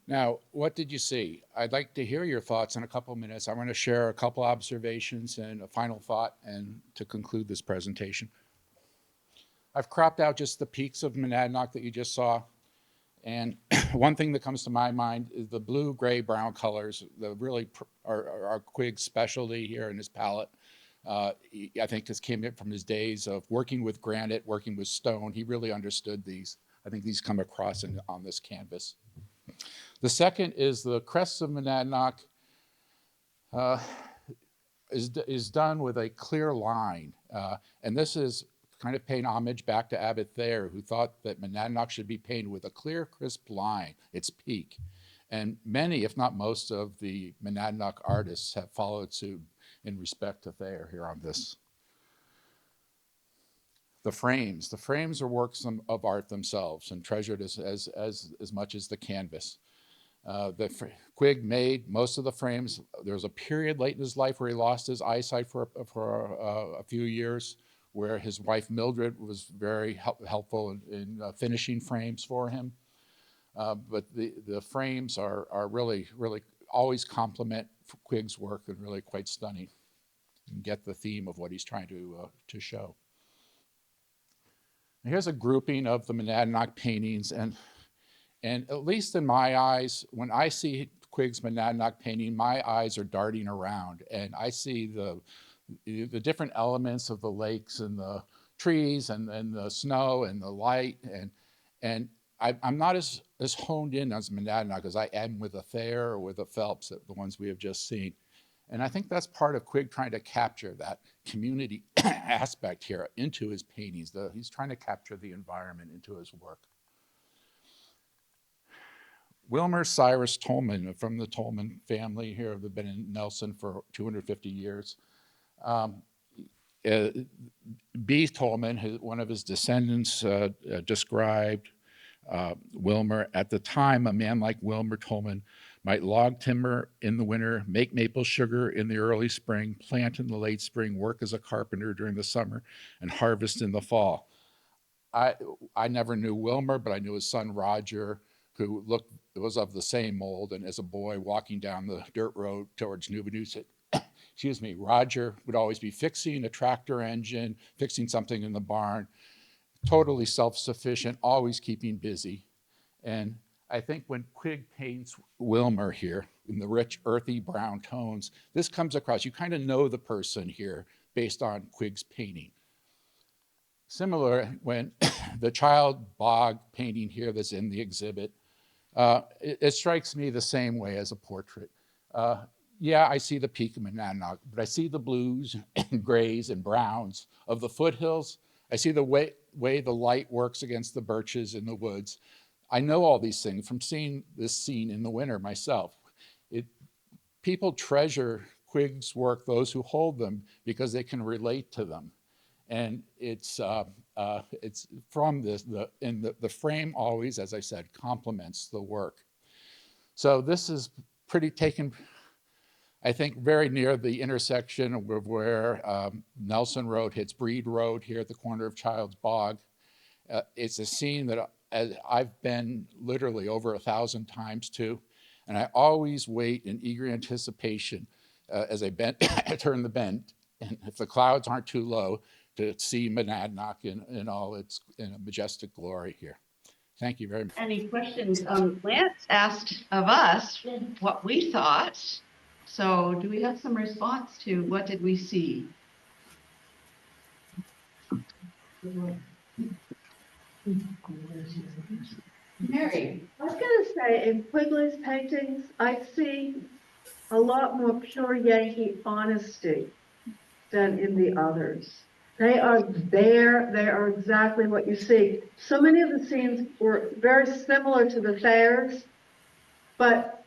Now, what did you see? I'd like to hear your thoughts in a couple of minutes. I'm going to share a couple observations and a final thought and to conclude this presentation. I've cropped out just the peaks of Monadnock that you just saw. And one thing that comes to my mind is the blue, gray, brown colors, the really are Quigg's specialty here in his palette. I think this came in from his days of working with granite, working with stone. He really understood these. I think these come across on this canvas. The second is the crests of Monadnock is done with a clear line. And this is kind of paying homage back to Abbott Thayer, who thought that Monadnock should be painted with a clear, crisp line, its peak. And many, if not most, of the Monadnock artists have followed suit in respect to Thayer here on this. The frames are works of art themselves and treasured as much as the canvas. Quigg made most of the frames. There was a period late in his life where he lost his eyesight for a few years, where his wife Mildred was very helpful in finishing frames for him. But the frames are really always complement Quigg's work and really quite stunning and get the theme of what he's trying to show. And here's a grouping of the Monadnock paintings, and at least in my eyes, when I see Quigg's Monadnock painting, my eyes are darting around, and I see the different elements of the lakes and the trees and the snow and the light, and I'm not as honed in as Monadnock as I am with a Thayer or with a Phelps, the ones we have just seen. And I think that's part of Quigg trying to capture that community aspect here into his paintings. He's trying to capture the environment into his work. Wilmer Cyrus Tolman, from the Tolman family here, have been in Nelson for 250 years. B. Tolman, one of his descendants, described Wilmer: at the time, a man like Wilmer Tolman might log timber in the winter, make maple sugar in the early spring, plant in the late spring, work as a carpenter during the summer, and harvest in the fall. I never knew Wilmer, but I knew his son Roger, who was of the same mold, and as a boy walking down the dirt road towards Newbanooset, excuse me, Roger would always be fixing a tractor engine, fixing something in the barn, totally self-sufficient, always keeping busy. And I think when Quigg paints Wilmer here in the rich, earthy brown tones, this comes across. You kind of know the person here based on Quigg's painting. Similar, when the child bog painting here that's in the exhibit, it strikes me the same way as a portrait. Yeah, I see the peak of Monadnock, but I see the blues and grays and browns of the foothills. I see the way the light works against the birches in the woods. I know all these things from seeing this scene in the winter myself. People treasure Quigg's work, those who hold them, because they can relate to them. And it's from this, the frame always, as I said, complements the work. So this is pretty taken, I think, very near the intersection of where Nelson Road hits Breed Road here at the corner of Child's Bog. It's a scene that I've been literally over 1,000 times to, and I always wait in eager anticipation as I turn the bend, and if the clouds aren't too low, to see Monadnock in all its majestic glory here. Thank you very much. Any questions? Lance asked of us what we thought. So do we have some response to what did we see? Mary. I was going to say, in Quigley's paintings, I see a lot more pure Yankee honesty than in the others. They are there, they are exactly what you see. So many of the scenes were very similar to the Thayers, but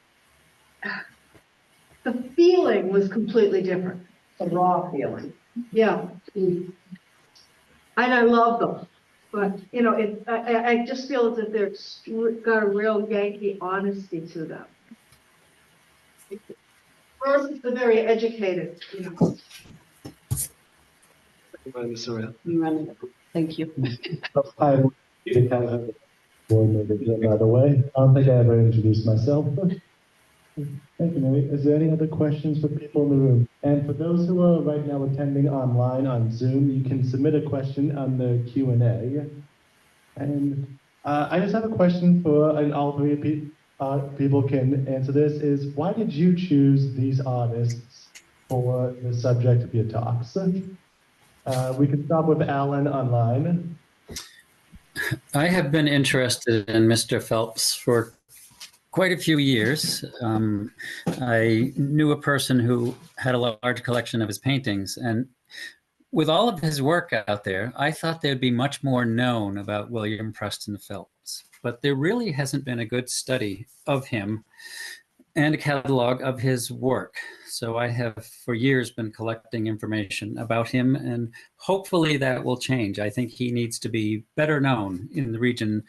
the feeling was completely different. The raw feeling. Yeah. And I love them. But, you know, I just feel as if they've got a real Yankee honesty to them. Versus the very educated, you know. Thank you. Hi, board member, by the way. I don't think I ever introduced myself. Thank you, Mary. Is there any other questions for people in the room? And for those who are right now attending online on Zoom, you can submit a question on the Q&A. And I just have a question for, and all three people can answer this, is why did you choose these artists for the subject of your talks? We can start with Alan online. I have been interested in Mr. Phelps for quite a few years. I knew a person who had a large collection of his paintings, and with all of his work out there, I thought there'd be much more known about William Preston Phelps, but there really hasn't been a good study of him and a catalog of his work. So I have for years been collecting information about him, and hopefully that will change. I think he needs to be better known in the region.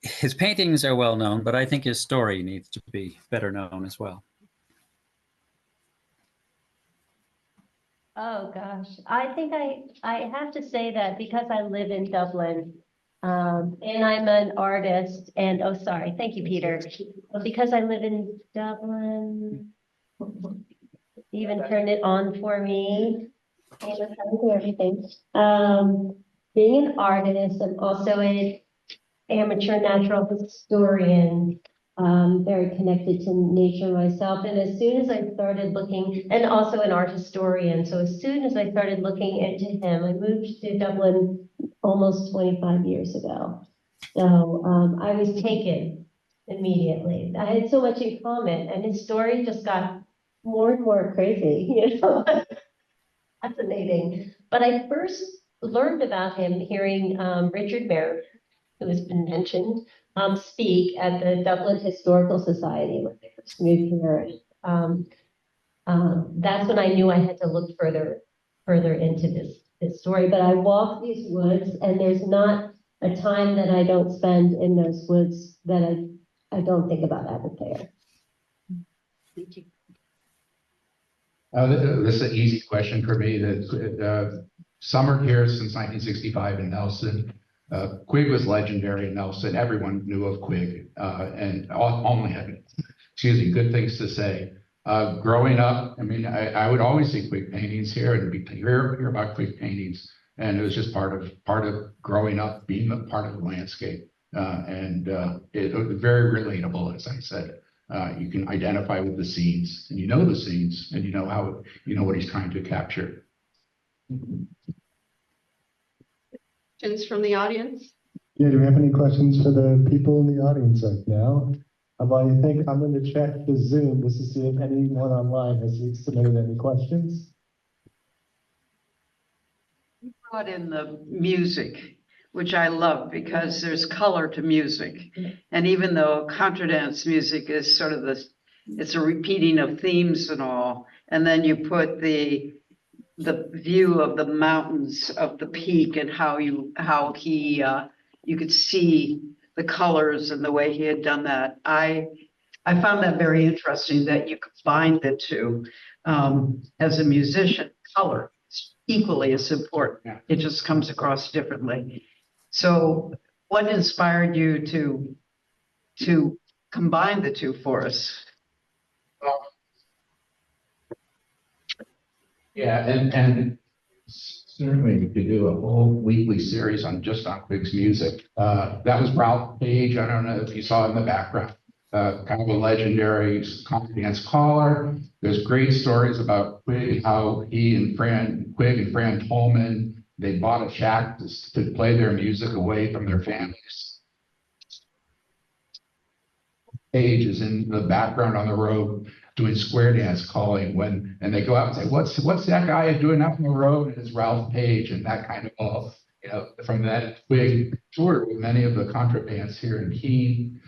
His paintings are well known, but I think his story needs to be better known as well. Oh, gosh. I think I have to say that because I live in Dublin, and I'm an artist and, oh, sorry. Thank you, Peter. Because I live in Dublin, even turn it on for me. And I'm trying to do everything. Being an artist, I'm also an amateur natural historian, very connected to nature myself. And as soon as I started looking, and also an art historian, so as soon as I started looking into him, I moved to Dublin almost 25 years ago. So I was taken immediately. I had so much in common, and his story just got more and more crazy, you know, fascinating. But I first learned about him hearing Richard Merritt, who has been mentioned, speak at the Dublin Historical Society when they first moved here. That's when I knew I had to look further into this story. But I walk these woods, and there's not a time that I don't spend in those woods that I don't think about Abbott Thayer. Thank you. This is an easy question for me. Summer here since 1965 in Nelson. Quig was legendary in Nelson. Everyone knew of Quig and only had, good things to say. Growing up, I mean, I would always see Quig paintings here and hear about Quig paintings, and it was just part of growing up, being a part of the landscape, it was very relatable, as I said. You can identify with the scenes, and you know the scenes, and you know what he's trying to capture. Questions from the audience? Yeah, do we have any questions for the people in the audience right now? I think I'm going to check the Zoom just to see if anyone online has submitted any questions. You brought in the music, which I love because there's color to music. And even though contradance music is sort of it's a repeating of themes and all, and then you put the view of the mountains of the peak and how you could see the colors and the way he had done that. I found that very interesting that you combine the two. As a musician, color is equally as important. Yeah. It just comes across differently. So what inspired you to combine the two for us? Yeah, and certainly we could do a whole weekly series on Quig's music. That was Ralph Page. I don't know if you saw in the background, kind of a legendary dance caller. There's great stories about Quig, how he and Quig and Fran Tolman, they bought a shack to play their music away from their families. Page is in the background on the road doing square dance calling and they go out and say, what's that guy doing up on the road? And it's Ralph Page, and that kind of, from that Quig toured with many of the contrabands here in Keene.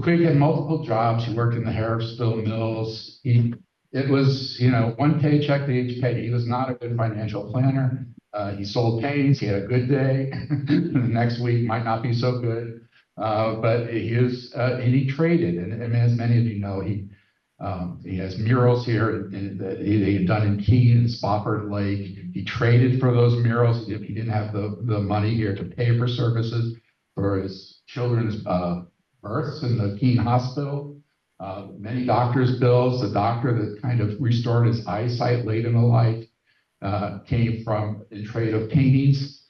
Quig had multiple jobs. He worked in the Harrisville mills. It was, one paycheck to each pay. He was not a good financial planner. He sold paintings. He had a good day. The next week might not be so good. But he traded, and as many of you know, he has murals here that he had done in Keene and Spofford Lake. He traded for those murals. He didn't have the money here to pay for services for his children's births in the Keene Hospital. Many doctors' bills. The doctor that kind of restored his eyesight late in the life came from a trade of paintings.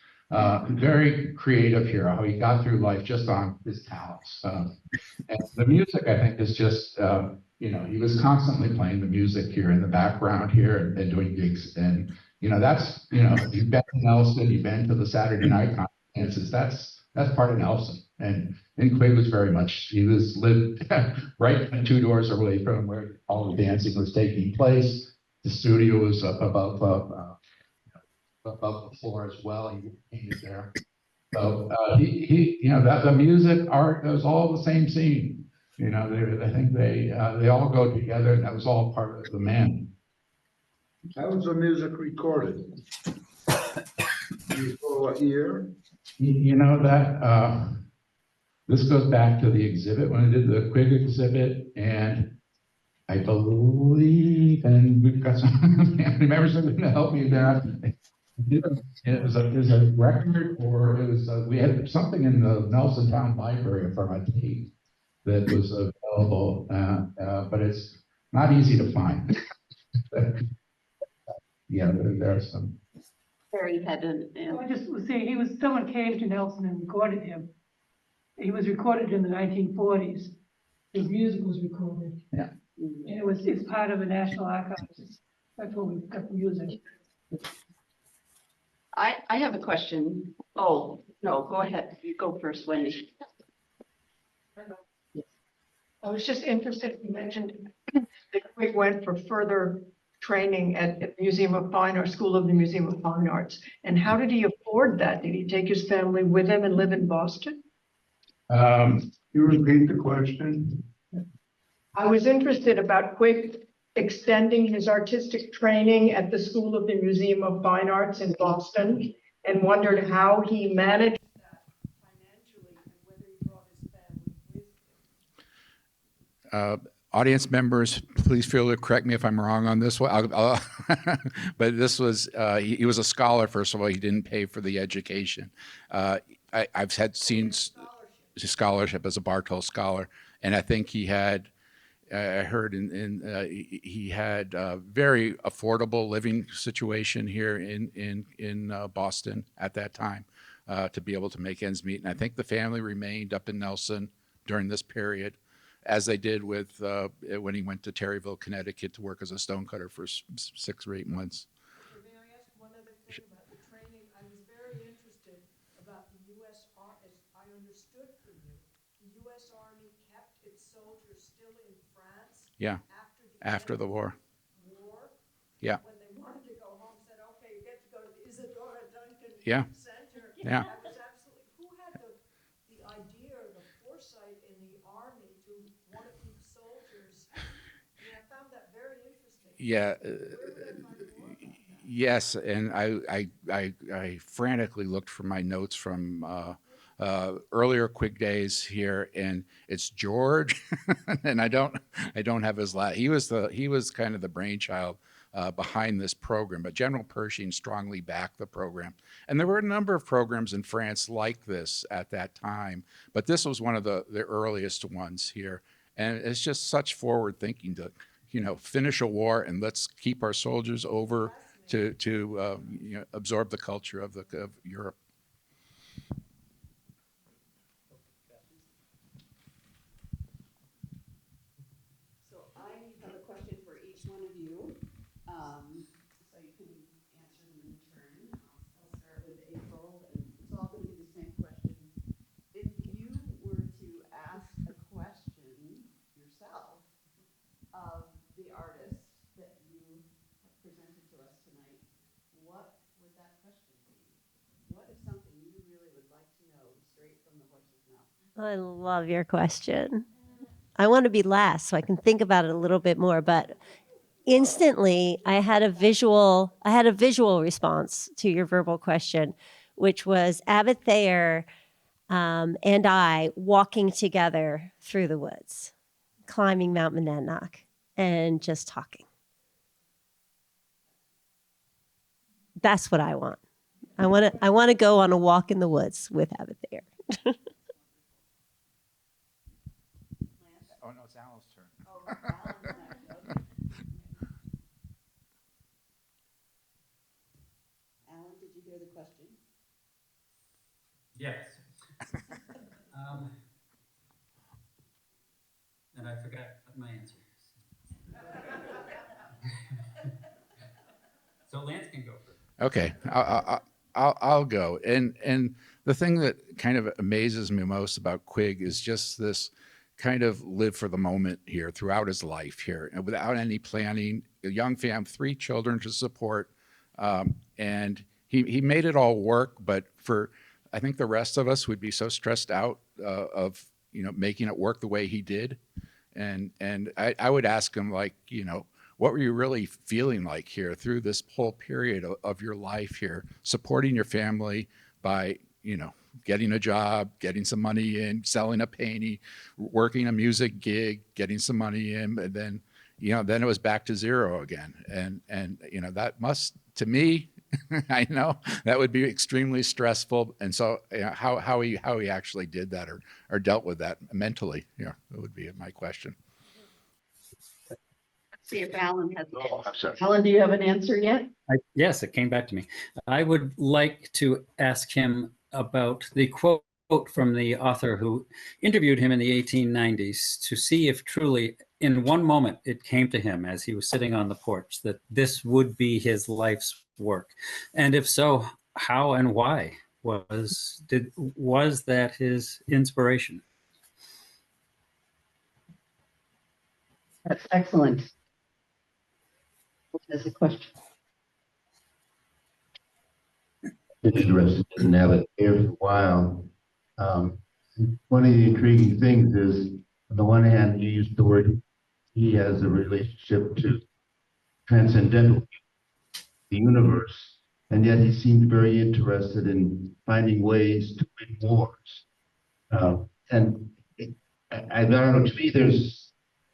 Very creative here, how he got through life just on his talents. And the music, I think, is just, he was constantly playing the music here in the background here and doing gigs. And, that's, you've been to Nelson, you've been to the Saturday night conferences, that's part of Nelson. And Quig was he lived right 2 doors away from where all the dancing was taking place. The studio was up above the floor as well. He was there. So the music, art, it was all the same scene. I think they all go together, and that was all part of the man. How was the music recorded? What year? This goes back to the exhibit when I did the Quig exhibit, and I believe, and we've got some family members that are going to help me there. It was a record, or it was we had something in the Nelson Town Library from a tape that was available, but it's not easy to find. Yeah, there are some. Terry had I just was saying, someone came to Nelson and recorded him. He was recorded in the 1940s. His music was recorded. Yeah. And it's part of the National Archives. That's where we got the music. I have a question. Oh, no, go ahead. You go first, Wendy. I was just interested, you mentioned that we went for further training at the Museum of Fine Arts, School of the Museum of Fine Arts. And how did he afford that? Did he take his family with him and live in Boston? You repeat the question? I was interested about Quig extending his artistic training at the School of the Museum of Fine Arts in Boston and wondered how he managed that financially and whether he brought his family with him. Audience members, please feel to correct me if I'm wrong on this one. But this was, he was a scholar, first of all. He didn't pay for the education. I've seen scholarship as a Bartol scholar, and I think he had, I heard he had a very affordable living situation here in Boston at that time to be able to make ends meet. And I think the family remained up in Nelson during this period, as they did with when he went to Terryville, Connecticut to work as a stonecutter for 6 or 8 months. May I ask one other thing about the training? I was very interested about the U.S. Army. As I understood from you, the U.S. Army kept its soldiers still in France. Yeah, after the war. Yeah. When they wanted to go home, said, "Okay, you get to go to the Isadora Duncan Center." Yeah. That was absolutely. Who had the idea or the foresight in the Army to want to keep soldiers? I mean, I found that very interesting. Yeah. Yes, and I frantically looked for my notes from earlier Quig days here, and it's George, and I don't have his last. He was kind of the brainchild behind this program, but General Pershing strongly backed the program, and there were a number of programs in France like this at that time, but this was one of the earliest ones here, and it's just such forward thinking to, finish a war and let's keep our soldiers over to absorb the culture of Europe. So I have a question for each one of you, so you can answer them in turn. I'll start with April, and it's all going to be the same question. If you were to ask a question yourself of the artist that you have presented to us tonight, what would that question be? What is something you really would like to know straight from the horse's mouth? I love your question. I want to be last so I can think about it a little bit more, but instantly I had a visual response to your verbal question, which was Abbott Thayer and I walking together through the woods, climbing Mount Monadnock and just talking. That's what I want. I want to go on a walk in the woods with Abbott Thayer. Oh no, it's Alan's turn. Oh, Alan's next. Okay. Alan, did you hear the question? Yes. And I forgot my answer. So Lance can go first. Okay, I'll go. And the thing that kind of amazes me most about Quig is just this kind of live for the moment here throughout his life here, and without any planning. A young family, 3 children to support, and he made it all work. But for I think the rest of us would be so stressed out of making it work the way he did, and I would ask him, like, what were you really feeling like here through this whole period of your life here, supporting your family by, getting a job, getting some money in, selling a painting, working a music gig, getting some money in, and then, then it was back to zero again. And that must, to me, I know that would be extremely stressful. And so how he actually did that or dealt with that mentally, that would be my question. Let's see if Alan has. Oh, I'm sorry. Alan, do you have an answer yet? Yes, it came back to me. I would like to ask him about the quote from the author who interviewed him in the 1890s to see if truly in one moment it came to him as he was sitting on the porch that this would be his life's work. And if so, how and why was that his inspiration? That's excellent. There's a question. Interested in Abbott here for a while. One of the intriguing things is, on the one hand, you used the word he has a relationship to transcendental, the universe, and yet he seemed very interested in finding ways to win wars. I don't know, to me,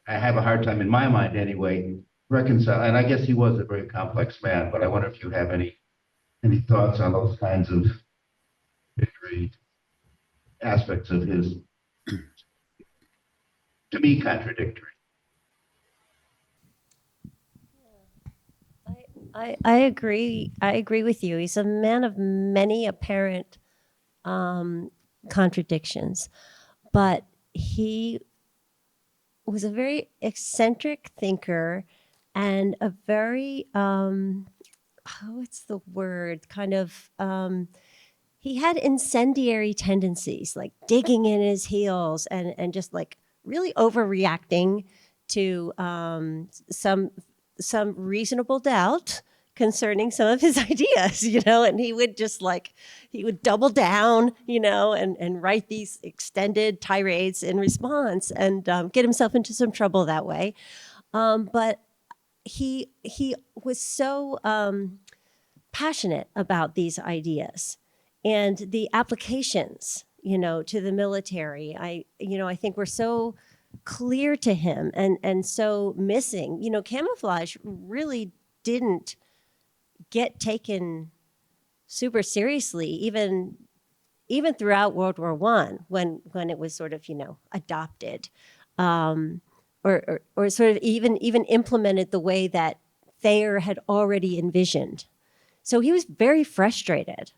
I have a hard time in my mind anyway, reconcile, and I guess he was a very complex man, but I wonder if you have any thoughts on those kinds of literary aspects of his, to me, contradictory. I agree. I agree with you. He's a man of many apparent contradictions, but he was a very eccentric thinker and a very what's the word? Kind of he had incendiary tendencies, like digging in his heels and just like really overreacting to some reasonable doubt concerning some of his ideas, and he would double down, and write these extended tirades in response and get himself into some trouble that way. But he was so passionate about these ideas and the applications, to the military. I think were so clear to him and so missing. Camouflage really didn't get taken super seriously, even throughout World War I, when it was sort of, adopted, or sort of even implemented the way that Thayer had already envisioned. So he was very frustrated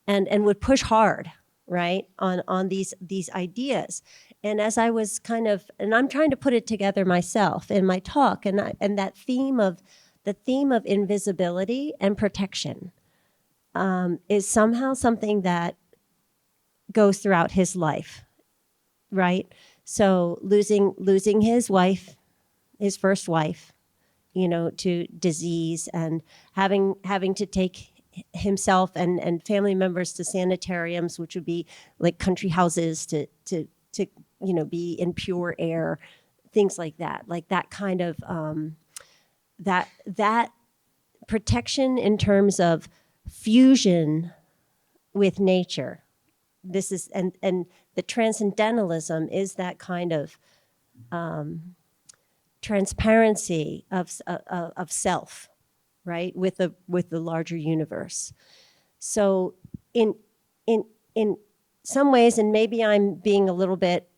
and would push hard, right, on these ideas. And as I was and I'm trying to put it together myself in my talk, and that theme of invisibility and protection is somehow something that goes throughout his life, right? So losing his wife, his first wife, to disease, and having to take himself and family members to sanitariums, which would be like country houses to be in pure air, things like that kind of that protection in terms of fusion with nature. This is and the transcendentalism is that kind of transparency of self, right, with the larger universe. So in some ways, and maybe I'm being a little bit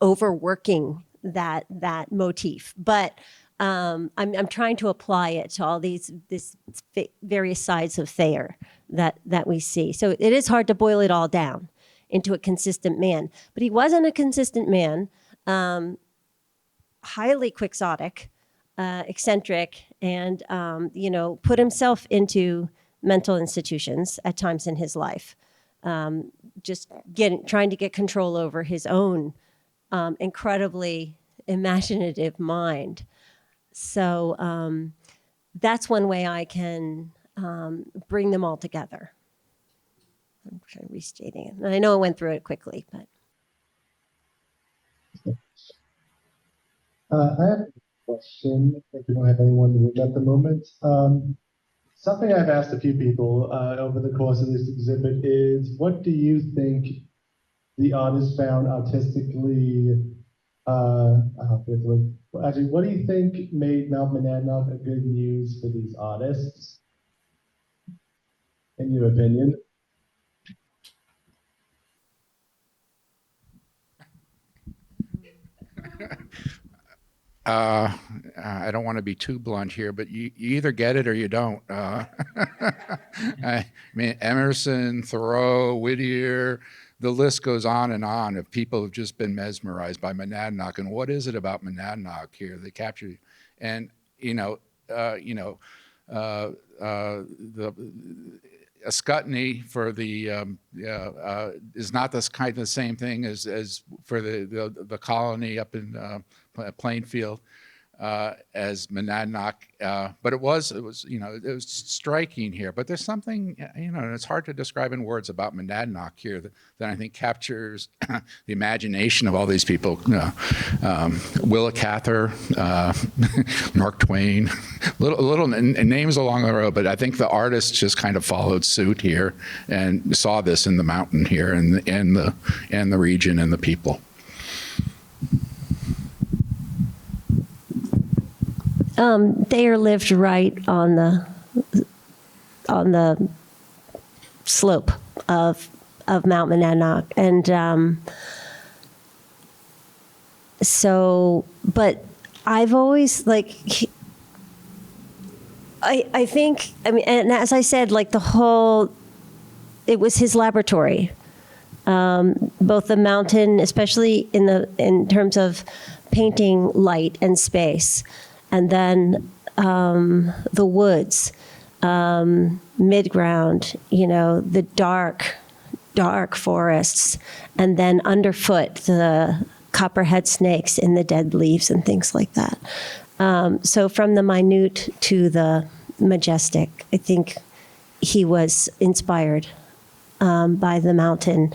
overworking that motif, but I'm trying to apply it to all these various sides of Thayer that we see. So it is hard to boil it all down into a consistent man, but he wasn't a consistent man. Highly quixotic, eccentric, and put himself into mental institutions at times in his life. Just trying to get control over his own incredibly imaginative mind. So that's one way I can bring them all together. I'm trying to restating it. And I know I went through it quickly, but. I have a question, if we don't have anyone in the room at the moment. Something I've asked a few people over the course of this exhibit is, what do you think the artist found artistically, Actually, what do you think made Mount Monadnock a good muse for these artists? In your opinion? I don't want to be too blunt here, but you either get it or you don't. I mean, Emerson, Thoreau, Whittier, the list goes on of people who've just been mesmerized by Monadnock. And what is it about Monadnock here that capture you? And, the Ascutney for the is not this kind of the same thing as for the colony up in Plainfield as Monadnock, but it was striking here. But there's something and it's hard to describe in words about Monadnock here that I think captures the imagination of all these people. Willa Cather, Mark Twain, little names along the road. But I think the artists just kind of followed suit here and saw this in the mountain here and the region and the people. Thayer lived right on the slope of Mount Monadnock, and but I've always I think, and as I said, it was his laboratory. Both the mountain, especially in terms of painting light and space, and then the woods, midground, the dark forests, and then underfoot the copperhead snakes in the dead leaves and things like that. So from the minute to the majestic, I think he was inspired by the mountain.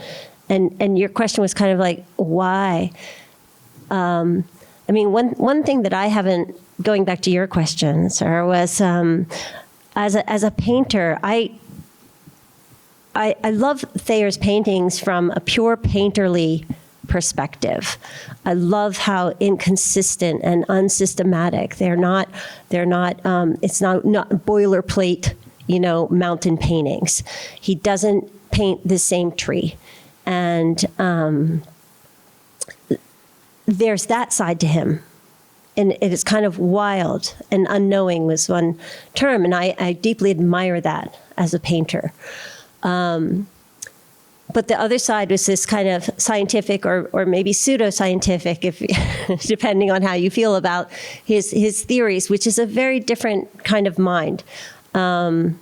And your question was kind of like, why? One thing that I haven't, going back to your question, sir, was as a painter, I love Thayer's paintings from a pure painterly perspective. I love how inconsistent and unsystematic they're not. It's not boilerplate, mountain paintings. He doesn't paint the same tree, and there's that side to him. And it is kind of wild and unknowing was one term, and I deeply admire that as a painter. But the other side was this kind of scientific or maybe pseudoscientific, if depending on how you feel about his theories, which is a very different kind of mind. And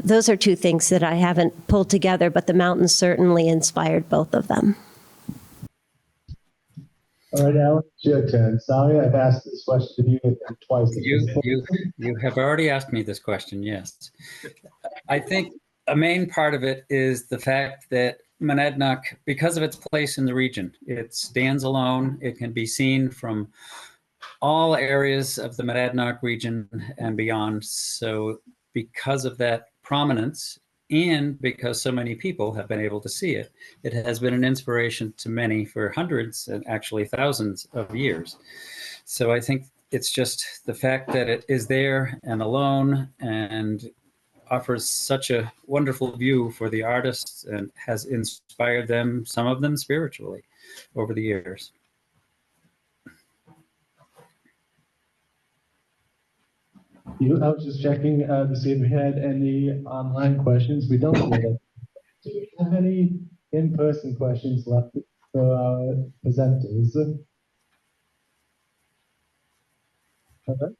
those are two things that I haven't pulled together, but the mountains certainly inspired both of them. All right, Alan, it's your turn. Sorry, I've asked this question to you twice. You have already asked me this question, yes. I think a main part of it is the fact that Monadnock, because of its place in the region, it stands alone. It can be seen from all areas of the Monadnock region and beyond. So because of that prominence, and because so many people have been able to see it, it has been an inspiration to many for hundreds and actually thousands of years. So I think it's just the fact that it is there and alone and offers such a wonderful view for the artists and has inspired them, some of them spiritually, over the years. I was just checking to see if we had any online questions. We don't yet. Do we have any in-person questions left for our presenters? Okay.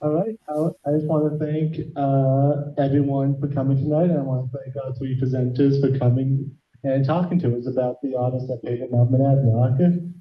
All right. I just want to thank everyone for coming tonight, and I want to thank our three presenters for coming and talking to us about the artists that painted Mount Monadnock.